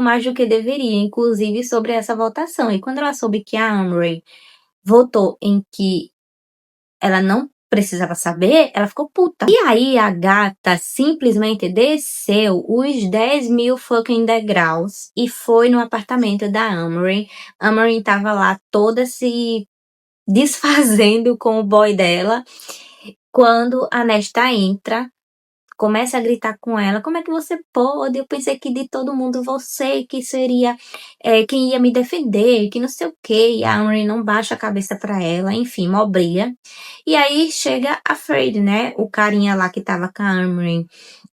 mais do que deveria, inclusive sobre essa votação. E quando ela soube que a Amrei votou em que ela não precisava saber, ela ficou puta. E aí a gata simplesmente desceu os 10.000 fucking degraus e foi no apartamento da Amrei. Amrei tava lá toda se desfazendo com o boy dela. Quando a Nesta entra, começa a gritar com ela, como é que você pode? Eu pensei que de todo mundo você que seria quem ia me defender, que não sei o quê. E a Amrei não baixa a cabeça pra ela, enfim, mó briga. E aí chega a Fred, né? O carinha lá que tava com a Amrei,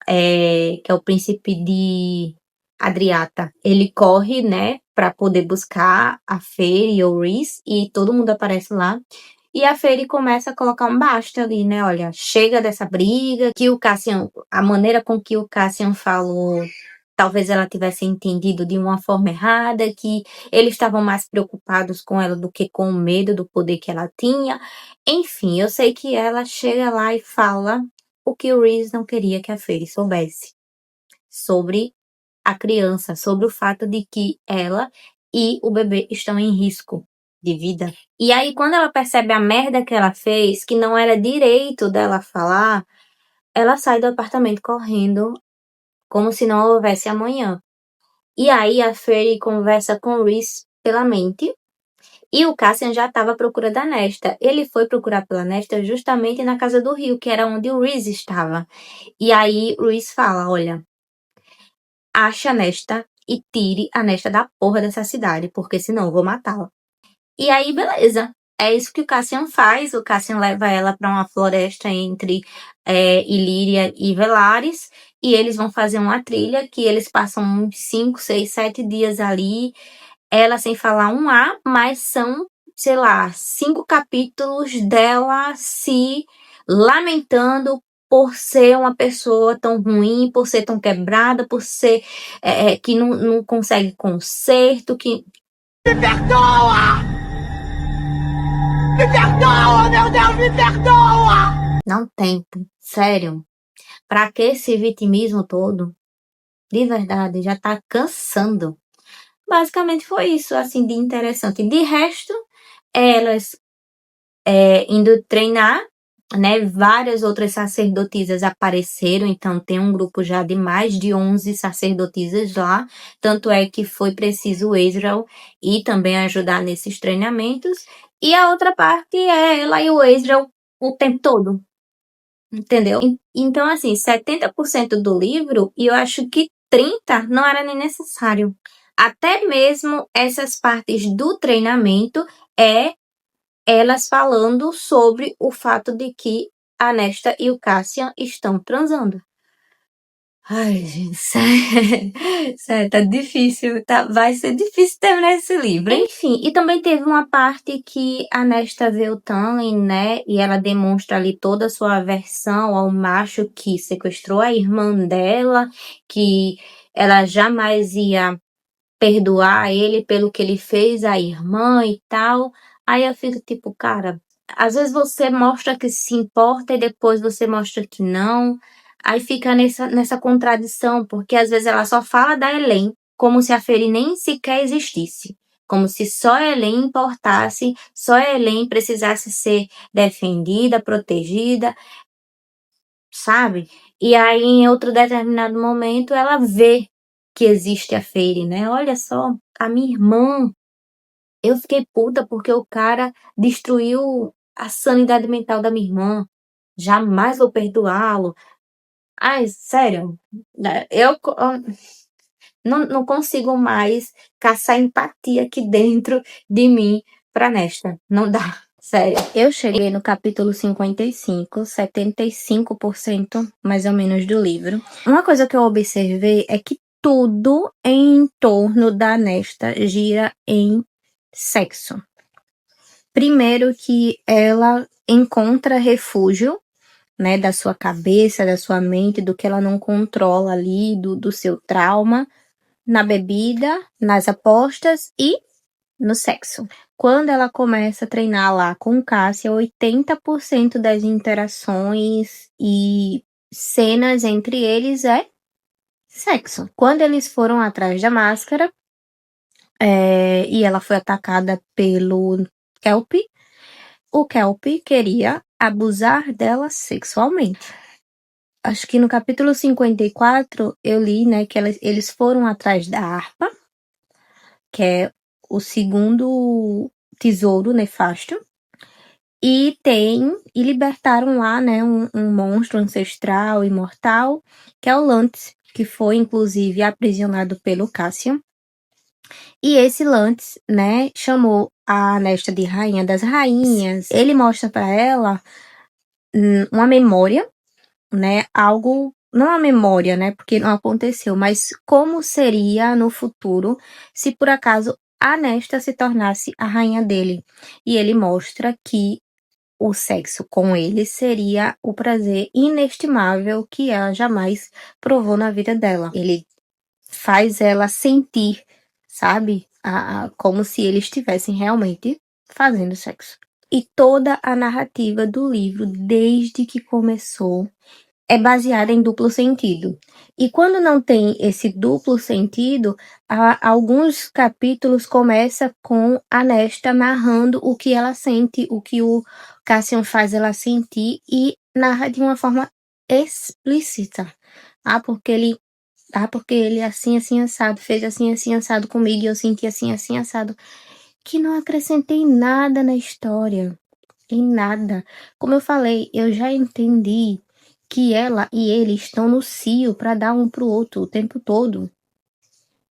que é o príncipe de Adriata. Ele corre, né, pra poder buscar a Fairy e o Rhys, e todo mundo aparece lá. E a Fairy começa a colocar um basta ali, né? Olha, chega dessa briga, que o Cassian, a maneira com que o Cassian falou, talvez ela tivesse entendido de uma forma errada, que eles estavam mais preocupados com ela do que com o medo do poder que ela tinha. Enfim, eu sei que ela chega lá e fala o que o Rhys não queria que a Fairy soubesse sobre a criança, sobre o fato de que ela e o bebê estão em risco de vida. E aí, quando ela percebe a merda que ela fez, que não era direito dela falar, ela sai do apartamento correndo, como se não houvesse amanhã. E aí, a Fairy conversa com o Rhys pela mente, e o Cassian já estava à procura da Nesta. Ele foi procurar pela Nesta justamente na casa do Rio, que era onde o Rhys estava. E aí, o Rhys fala, olha, ache a Nesta e tire a Nesta da porra dessa cidade, porque senão eu vou matá-la. E aí, beleza. É isso que o Cassian faz. O Cassian leva ela para uma floresta entre Ilíria e Velaris. E eles vão fazer uma trilha que eles passam uns 5, 6, 7 dias ali. Ela sem falar um A, mas são, sei lá, 5 capítulos dela se lamentando por ser uma pessoa tão ruim, por ser tão quebrada, por ser que não consegue conserto, que... Me perdoa! Me perdoa, meu Deus, me perdoa! Não tem, sério. Pra que esse vitimismo todo? De verdade, já tá cansando. Basicamente foi isso, assim, de interessante. De resto, elas indo treinar, né? Várias outras sacerdotisas apareceram, então tem um grupo já de mais de 11 sacerdotisas lá. Tanto é que foi preciso o Ezreal ir também ajudar nesses treinamentos. E a outra parte é ela e o Ezreal o tempo todo. Entendeu? Então, assim, 70% do livro, e eu acho que 30% não era nem necessário. Até mesmo essas partes do treinamento elas falando sobre o fato de que a Nesta e o Cassian estão transando. Ai, gente, sério, tá difícil, vai ser difícil terminar esse livro, hein? Enfim, e também teve uma parte que a Nesta vê o Tamlin, né, e ela demonstra ali toda a sua aversão ao macho que sequestrou a irmã dela, que ela jamais ia perdoar ele pelo que ele fez à irmã e tal. Aí eu fico tipo, cara, às vezes você mostra que se importa e depois você mostra que não. Aí fica nessa contradição, porque às vezes ela só fala da Helen como se a Fairy nem sequer existisse. Como se só a Helen importasse, só a Helen precisasse ser defendida, protegida, sabe? E aí, em outro determinado momento, ela vê que existe a Fairy, né? Olha só, a minha irmã. Eu fiquei puta porque o cara destruiu a sanidade mental da minha irmã. Jamais vou perdoá-lo. Ai, sério, né? Eu não consigo mais caçar empatia aqui dentro de mim pra Nesta. Não dá, sério. Eu cheguei no capítulo 55, 75% mais ou menos do livro. Uma coisa que eu observei é que tudo em torno da Nesta gira em sexo. Primeiro que ela encontra refúgio, né, da sua cabeça, da sua mente, do que ela não controla ali, do seu trauma, na bebida, nas apostas e no sexo. Quando ela começa a treinar lá com Cássia, 80% das interações e cenas entre eles é sexo. Quando eles foram atrás da máscara, e ela foi atacada pelo Kelp, o Kelp queria abusar dela sexualmente. Acho que no capítulo 54 eu li, né, que eles foram atrás da harpa, que é o segundo tesouro nefasto, e libertaram lá, né, um monstro ancestral, imortal, que é o Lantz, que foi inclusive aprisionado pelo Cassian. E esse Lantz, né, chamou a Nesta de Rainha das Rainhas. Ele mostra para ela uma memória, né, algo, não a memória, né, porque não aconteceu, mas como seria no futuro se por acaso a Nesta se tornasse a rainha dele. E ele mostra que o sexo com ele seria o prazer inestimável que ela jamais provou na vida dela. Ele faz ela sentir, sabe, como se eles estivessem realmente fazendo sexo. E toda a narrativa do livro, desde que começou, é baseada em duplo sentido. E quando não tem esse duplo sentido, alguns capítulos começam com a Nesta narrando o que ela sente, o que o Cassian faz ela sentir, e narra de uma forma explícita. Porque ele assim, assim, assado, fez assim, assim, assado comigo, e eu senti assim, assim, assado. Que não acrescentei nada na história. Em nada. Como eu falei, eu já entendi que ela e ele estão no cio para dar um pro outro o tempo todo.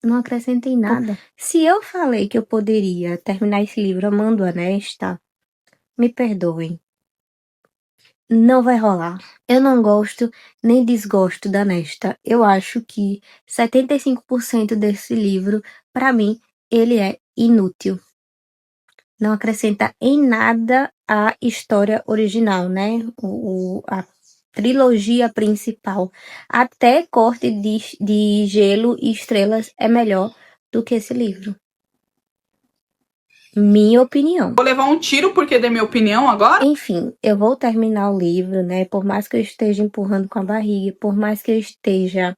Não acrescentei nada. Se eu falei que eu poderia terminar esse livro amando a Nesta, me perdoem. Não vai rolar. Eu não gosto nem desgosto da Nesta. Eu acho que 75% desse livro, para mim, ele é inútil. Não acrescenta em nada a história original, né? A trilogia principal. Até Corte de Gelo e Estrelas é melhor do que esse livro. Minha opinião. Vou levar um tiro porque dei minha opinião agora? Enfim, eu vou terminar o livro, né? Por mais que eu esteja empurrando com a barriga, por mais que eu esteja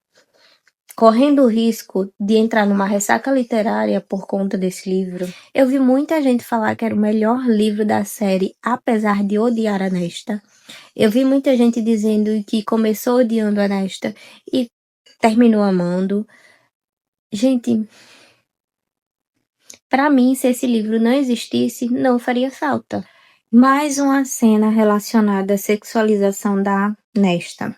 correndo o risco de entrar numa ressaca literária por conta desse livro, eu vi muita gente falar que era o melhor livro da série, apesar de odiar a Nesta. Eu vi muita gente dizendo que começou odiando a Nesta e terminou amando. Gente, para mim, se esse livro não existisse, não faria falta. Mais uma cena relacionada à sexualização da Nesta.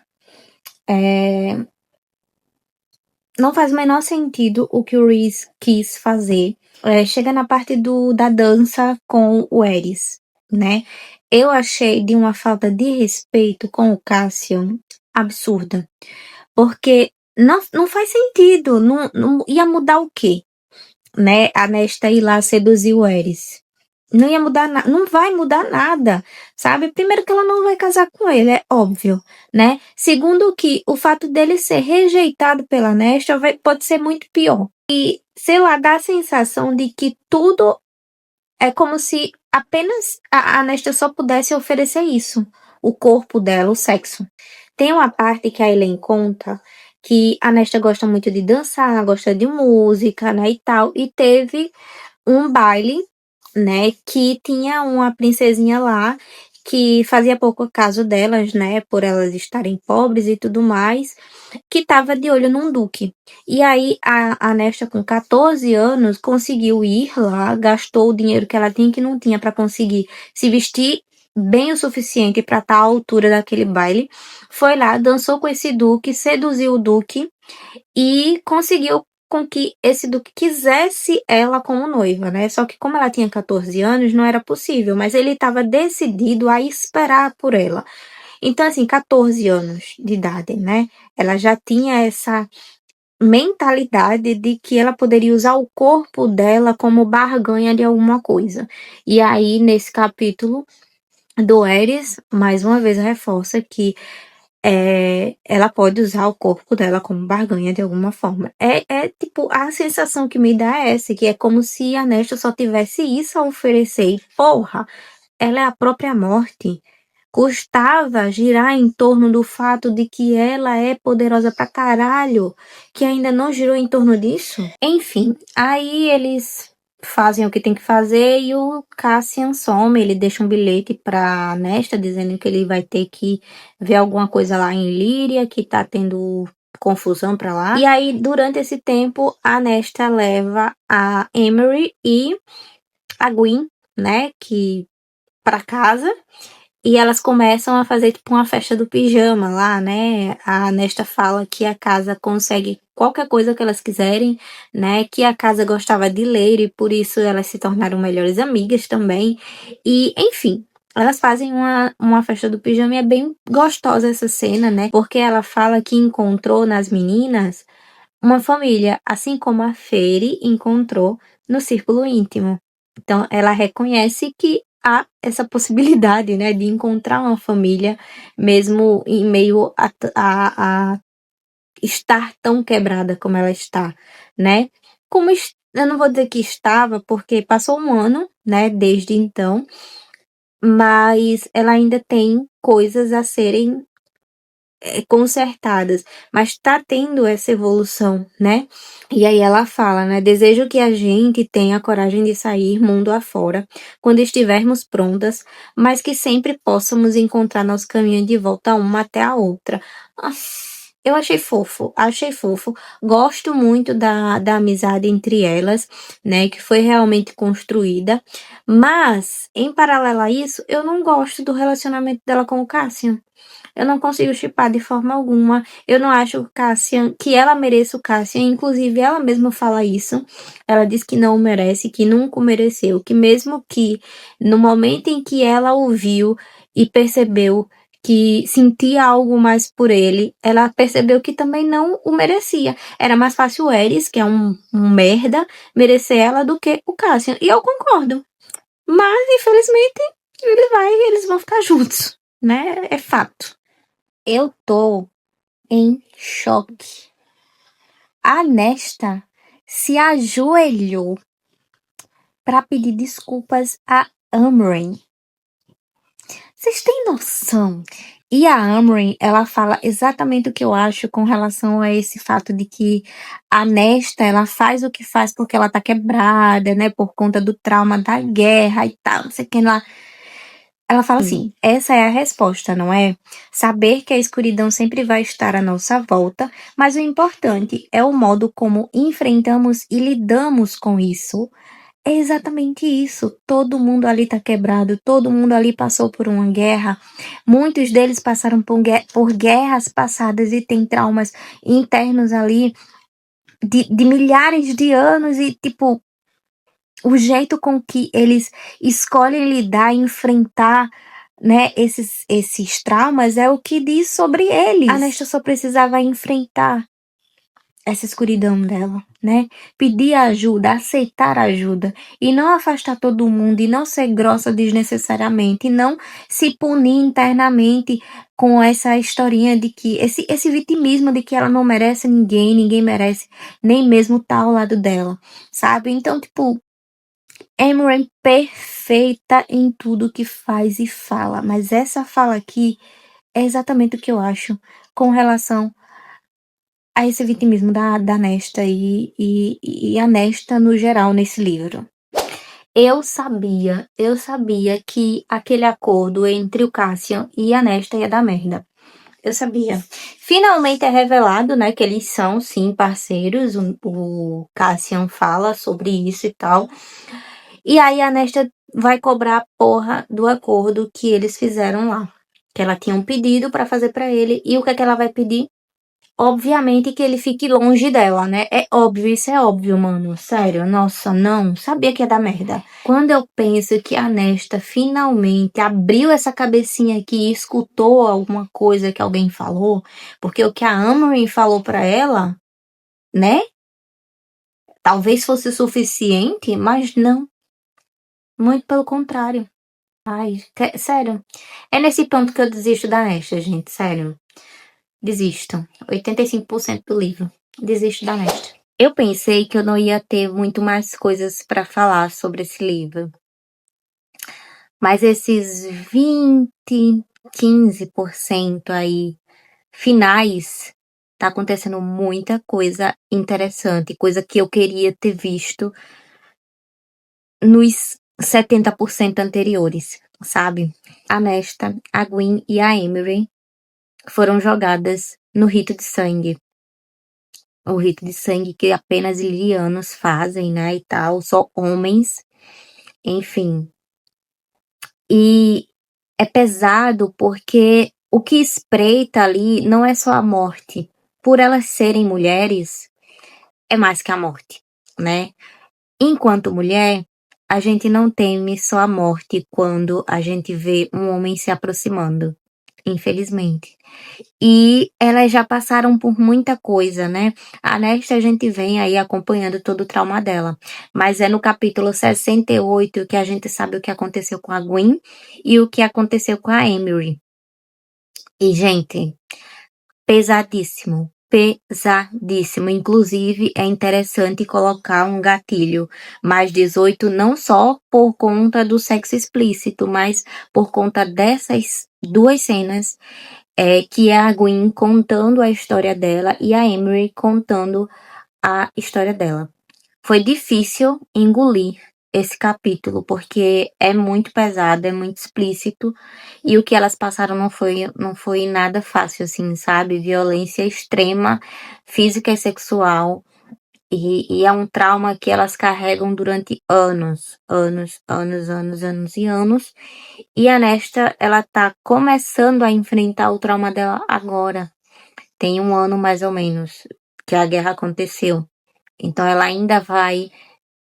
Não faz o menor sentido o que o Rhys quis fazer. Chega na parte da dança com o Eris, né? Eu achei de uma falta de respeito com o Cassian absurda. Porque não faz sentido. Não ia mudar o quê? Né? A Nesta ir lá seduzir o Eris. Não ia mudar nada, não vai mudar nada, sabe? Primeiro que ela não vai casar com ele, é óbvio, né? Segundo que o fato dele ser rejeitado pela Nesta pode ser muito pior. E, sei lá, dá a sensação de que tudo é como se apenas a Nesta só pudesse oferecer isso. O corpo dela, o sexo. Tem uma parte que a Elaine conta que a Nesta gosta muito de dançar, gosta de música, né, e tal. E teve um baile, né, que tinha uma princesinha lá que fazia pouco caso delas, né, por elas estarem pobres e tudo mais, que estava de olho num duque. E aí a Nesta, com 14 anos, conseguiu ir lá, gastou o dinheiro que ela tinha que não tinha para conseguir se vestir bem o suficiente para estar à altura daquele baile. Foi lá, dançou com esse duque, seduziu o duque e conseguiu com que esse duque quisesse ela como noiva, né? Só que como ela tinha 14 anos, não era possível, mas ele estava decidido a esperar por ela. Então, assim, 14 anos de idade, né? Ela já tinha essa mentalidade de que ela poderia usar o corpo dela como barganha de alguma coisa. E aí, nesse capítulo do Eris, mais uma vez reforça que ela pode usar o corpo dela como barganha de alguma forma. Tipo, a sensação que me dá é essa, que é como se a Nesta só tivesse isso a oferecer. E, porra, ela é a própria morte. Custava girar em torno do fato de que ela é poderosa pra caralho, que ainda não girou em torno disso. Enfim, aí eles fazem o que tem que fazer e o Cassian some, ele deixa um bilhete pra Nesta dizendo que ele vai ter que ver alguma coisa lá em Líria, que tá tendo confusão pra lá. E aí, durante esse tempo, a Nesta leva a Emery e a Gwen, né, pra casa. E elas começam a fazer tipo uma festa do pijama lá, né? A Nesta fala que a casa consegue qualquer coisa que elas quiserem, né? Que a casa gostava de ler e por isso elas se tornaram melhores amigas também. E, enfim, elas fazem uma festa do pijama e é bem gostosa essa cena, né? Porque ela fala que encontrou nas meninas uma família, assim como a Fairy encontrou no círculo íntimo. Então, ela reconhece que há essa possibilidade, né, de encontrar uma família, mesmo em meio a estar tão quebrada como ela está, né? Eu não vou dizer que estava, porque passou um ano, né, desde então, mas ela ainda tem coisas a serem consertadas, mas tá tendo essa evolução, né? E aí ela fala, né? Desejo que a gente tenha a coragem de sair mundo afora quando estivermos prontas, mas que sempre possamos encontrar nosso caminho de volta uma até a outra. Eu achei fofo. Gosto muito da amizade entre elas, né? Que foi realmente construída. Mas, em paralelo a isso, eu não gosto do relacionamento dela com o Cassian. Eu não consigo shippar de forma alguma. Eu não acho que ela mereça o Cassian. Inclusive, ela mesma fala isso. Ela diz que não o merece, que nunca o mereceu. Que mesmo que no momento em que ela o viu e percebeu que sentia algo mais por ele, ela percebeu que também não o merecia. Era mais fácil o Ares, que é um merda, merecer ela do que o Cassian. E eu concordo. Mas, infelizmente, eles vão ficar juntos, né? É fato. Eu tô em choque. A Nesta se ajoelhou para pedir desculpas a Amren. Vocês têm noção? E a Amren, ela fala exatamente o que eu acho com relação a esse fato de que a Nesta, ela faz o que faz porque ela tá quebrada, né? Por conta do trauma da guerra e tal, não sei o que lá. Ela fala assim, essa é a resposta, não é? Saber que a escuridão sempre vai estar à nossa volta, mas o importante é o modo como enfrentamos e lidamos com isso. É exatamente isso. Todo mundo ali tá quebrado, todo mundo ali passou por uma guerra. Muitos deles passaram por guerras passadas e têm traumas internos ali de milhares de anos e, tipo, o jeito com que eles escolhem lidar e enfrentar, né, esses traumas é o que diz sobre eles. A Nesta só precisava enfrentar essa escuridão dela, né? Pedir ajuda, aceitar ajuda e não afastar todo mundo e não ser grossa desnecessariamente e não se punir internamente com essa historinha de que esse vitimismo de que ela não merece ninguém merece nem mesmo estar ao lado dela, sabe? Então, tipo, Amren perfeita em tudo que faz e fala, mas essa fala aqui é exatamente o que eu acho com relação a esse vitimismo da Nesta e a Nesta no geral nesse livro. Eu sabia que aquele acordo entre o Cassian e a Nesta ia dar merda. Eu sabia. Finalmente é revelado, né, que eles são, sim, parceiros. O Cassian fala sobre isso e tal. E aí a Nesta vai cobrar a porra do acordo que eles fizeram lá. Que ela tinha um pedido pra fazer pra ele. E o que é que ela vai pedir? Obviamente que ele fique longe dela, né? É óbvio, isso é óbvio, mano. Sério, nossa, não. Sabia que ia dar merda. Quando eu penso que a Nesta finalmente abriu essa cabecinha aqui e escutou alguma coisa que alguém falou, porque o que a Amren falou pra ela, né? Talvez fosse suficiente, mas não. Muito pelo contrário. Ai, sério. É nesse ponto que eu desisto da Nesta, gente, sério. Desisto. 85% do livro. Desisto da Nesta. Eu pensei que eu não ia ter muito mais coisas pra falar sobre esse livro. Mas esses 15% aí finais, tá acontecendo muita coisa interessante, coisa que eu queria ter visto nos 70% anteriores, sabe? A Nesta, a Gwen e a Emery foram jogadas no rito de sangue. O rito de sangue que apenas ilirianos fazem, né, e tal, só homens, enfim. E é pesado porque o que espreita ali não é só a morte. Por elas serem mulheres, é mais que a morte, né? Enquanto mulher, a gente não teme só a morte quando a gente vê um homem se aproximando, infelizmente. E elas já passaram por muita coisa, né? A Nesta a gente vem aí acompanhando todo o trauma dela. Mas é no capítulo 68 que a gente sabe o que aconteceu com a Gwen e o que aconteceu com a Emery. E, gente, pesadíssimo. Pesadíssimo. Inclusive, é interessante colocar um gatilho mais 18, não só por conta do sexo explícito, mas por conta dessas duas cenas, que é a Gwen contando a história dela e a Emery contando a história dela. Foi difícil engolir esse capítulo, porque é muito pesado, é muito explícito, e o que elas passaram não foi nada fácil, assim, sabe? Violência extrema, física e sexual, e é um trauma que elas carregam durante anos, e anos, e a Nesta, ela tá começando a enfrentar o trauma dela agora. Tem 1 ano, mais ou menos, que a guerra aconteceu. Então ela ainda vai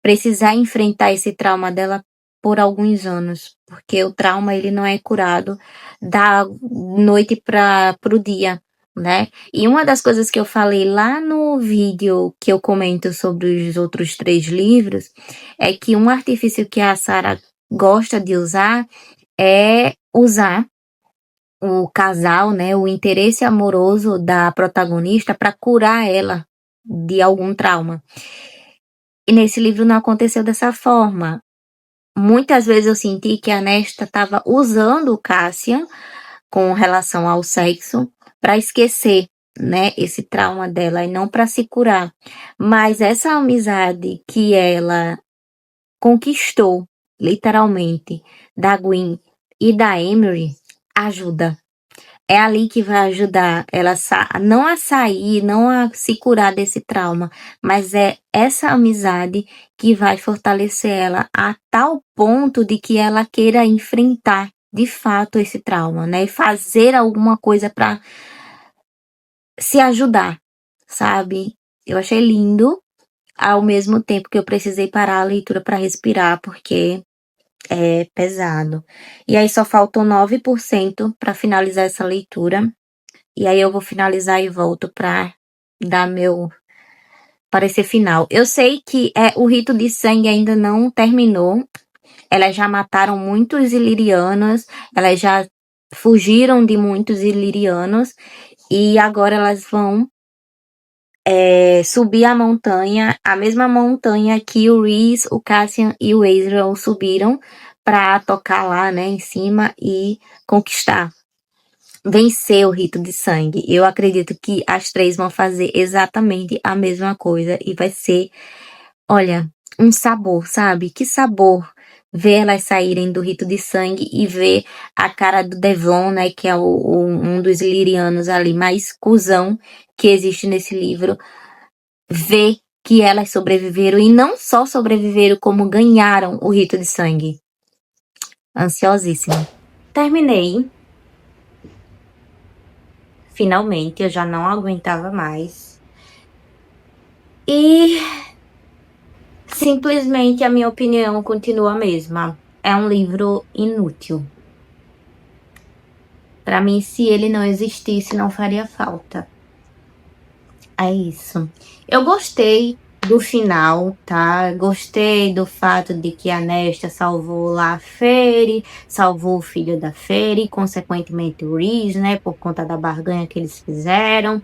precisar enfrentar esse trauma dela por alguns anos, porque o trauma ele não é curado da noite para o dia, né? E uma das coisas que eu falei lá no vídeo que eu comento sobre os outros 3 livros é que um artifício que a Sarah gosta de usar é usar o casal, né, o interesse amoroso da protagonista para curar ela de algum trauma. E nesse livro não aconteceu dessa forma. Muitas vezes eu senti que a Nesta estava usando o Cassian com relação ao sexo para esquecer, né, esse trauma dela e não para se curar. Mas essa amizade que ela conquistou, literalmente, da Gwen e da Emery, ajuda. É ali que vai ajudar ela não a sair, não a se curar desse trauma, mas é essa amizade que vai fortalecer ela a tal ponto de que ela queira enfrentar de fato esse trauma, né? E fazer alguma coisa para se ajudar, sabe? Eu achei lindo, ao mesmo tempo que eu precisei parar a leitura para respirar, porque é pesado. E aí só faltam 9% para finalizar essa leitura. E aí eu vou finalizar e volto para dar meu parecer final. Eu sei que o rito de sangue ainda não terminou. Elas já mataram muitos ilirianos, elas já fugiram de muitos ilirianos e agora elas vão subir a montanha, a mesma montanha que o Rhys, o Cassian e o Ezreal subiram para tocar lá, né, em cima e conquistar. Vencer o rito de sangue. Eu acredito que as 3 vão fazer exatamente a mesma coisa e vai ser, olha, um sabor, sabe? Que sabor ver elas saírem do rito de sangue e ver a cara do Devon, né, que é um dos ilirianos ali mais cuzão que existe nesse livro, ver que elas sobreviveram e não só sobreviveram, como ganharam o rito de sangue. Ansiosíssima. Terminei. Finalmente, eu já não aguentava mais. E simplesmente a minha opinião continua a mesma. É um livro inútil. Para mim, se ele não existisse, não faria falta. É isso. Eu gostei do final, tá? Gostei do fato de que a Nesta salvou lá a Fairy, salvou o filho da Fairy, consequentemente o Reese, né? Por conta da barganha que eles fizeram.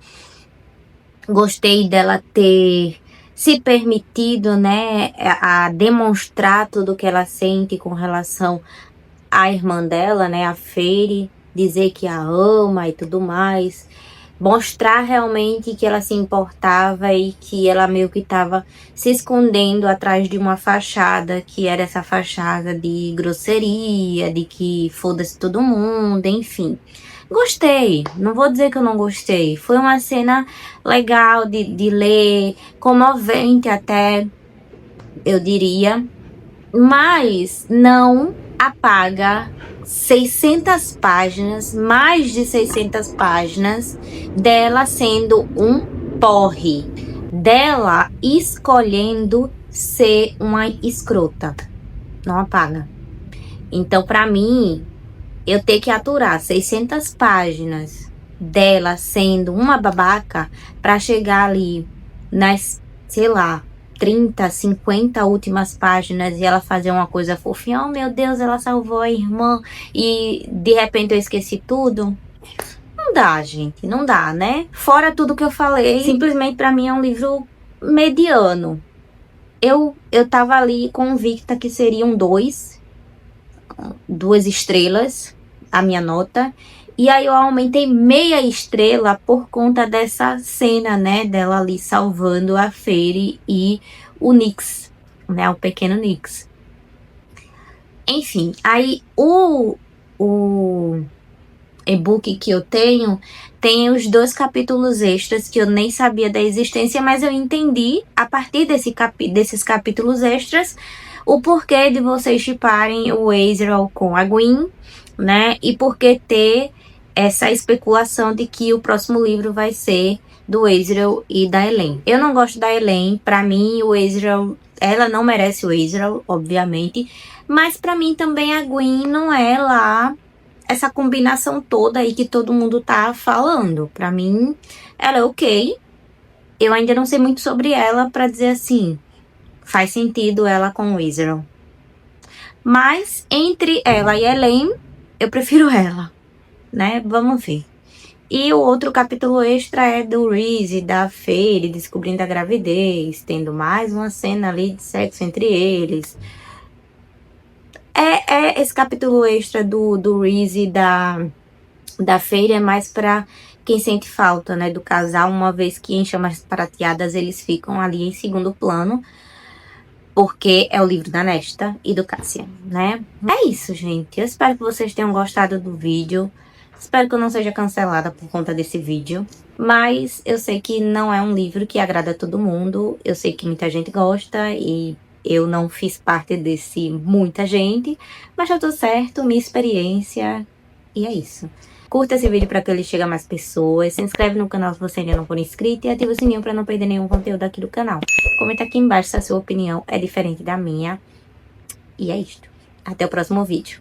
Gostei dela ter se permitido, né, a demonstrar tudo que ela sente com relação à irmã dela, né, a Fairy, dizer que a ama e tudo mais. Mostrar realmente que ela se importava e que ela meio que estava se escondendo atrás de uma fachada, que era essa fachada de grosseria, de que foda-se todo mundo, enfim. Gostei, não vou dizer que eu não gostei. Foi uma cena legal de ler, comovente até, eu diria, mas não apaga 600 páginas, mais de 600 páginas, dela sendo um porre, dela escolhendo ser uma escrota. Não apaga. Então, pra mim, eu ter que aturar 600 páginas dela sendo uma babaca pra chegar ali nas, sei lá, 30, 50 últimas páginas e ela fazer uma coisa fofinha. Oh, meu Deus, ela salvou a irmã e de repente eu esqueci tudo. Não dá, gente, não dá, né? Fora tudo que eu falei, simplesmente pra mim é um livro mediano. Eu tava ali convicta que seriam 2 estrelas a minha nota. E aí eu aumentei meia estrela por conta dessa cena, né, dela ali salvando a Fairy e o Nyx, né, o pequeno Nyx. Enfim, aí o e-book que eu tenho tem os 2 capítulos extras que eu nem sabia da existência, mas eu entendi a partir desses capítulos extras o porquê de vocês shipparem o Ezreal com a Gwen, né, e por que ter essa especulação de que o próximo livro vai ser do Ezreal e da Elaine. Eu não gosto da Elaine, pra mim o Ezreal, ela não merece o Ezreal, obviamente, mas pra mim também a Gwen não é lá essa combinação toda aí que todo mundo tá falando. Pra mim, ela é ok. Eu ainda não sei muito sobre ela pra dizer assim, faz sentido ela com o Ezreal. Mas entre ela e a Elaine, eu prefiro ela, né? Vamos ver. E o outro capítulo extra é do Reese, da Fairy, descobrindo a gravidez, tendo mais uma cena ali de sexo entre eles. Esse capítulo extra do Reese e da Fairy é mais pra quem sente falta, né, do casal, uma vez que em Chamas Prateadas eles ficam ali em segundo plano, porque é o livro da Nesta e do Cassian, né? É isso, gente. Eu espero que vocês tenham gostado do vídeo. Espero que eu não seja cancelada por conta desse vídeo. Mas eu sei que não é um livro que agrada a todo mundo. Eu sei que muita gente gosta e eu não fiz parte desse muita gente. Mas tá tudo certo, minha experiência. E é isso. Curta esse vídeo para que ele chegue a mais pessoas. Se inscreve no canal se você ainda não for inscrito. E ativa o sininho para não perder nenhum conteúdo aqui do canal. Comenta aqui embaixo se a sua opinião é diferente da minha. E é isto. Até o próximo vídeo.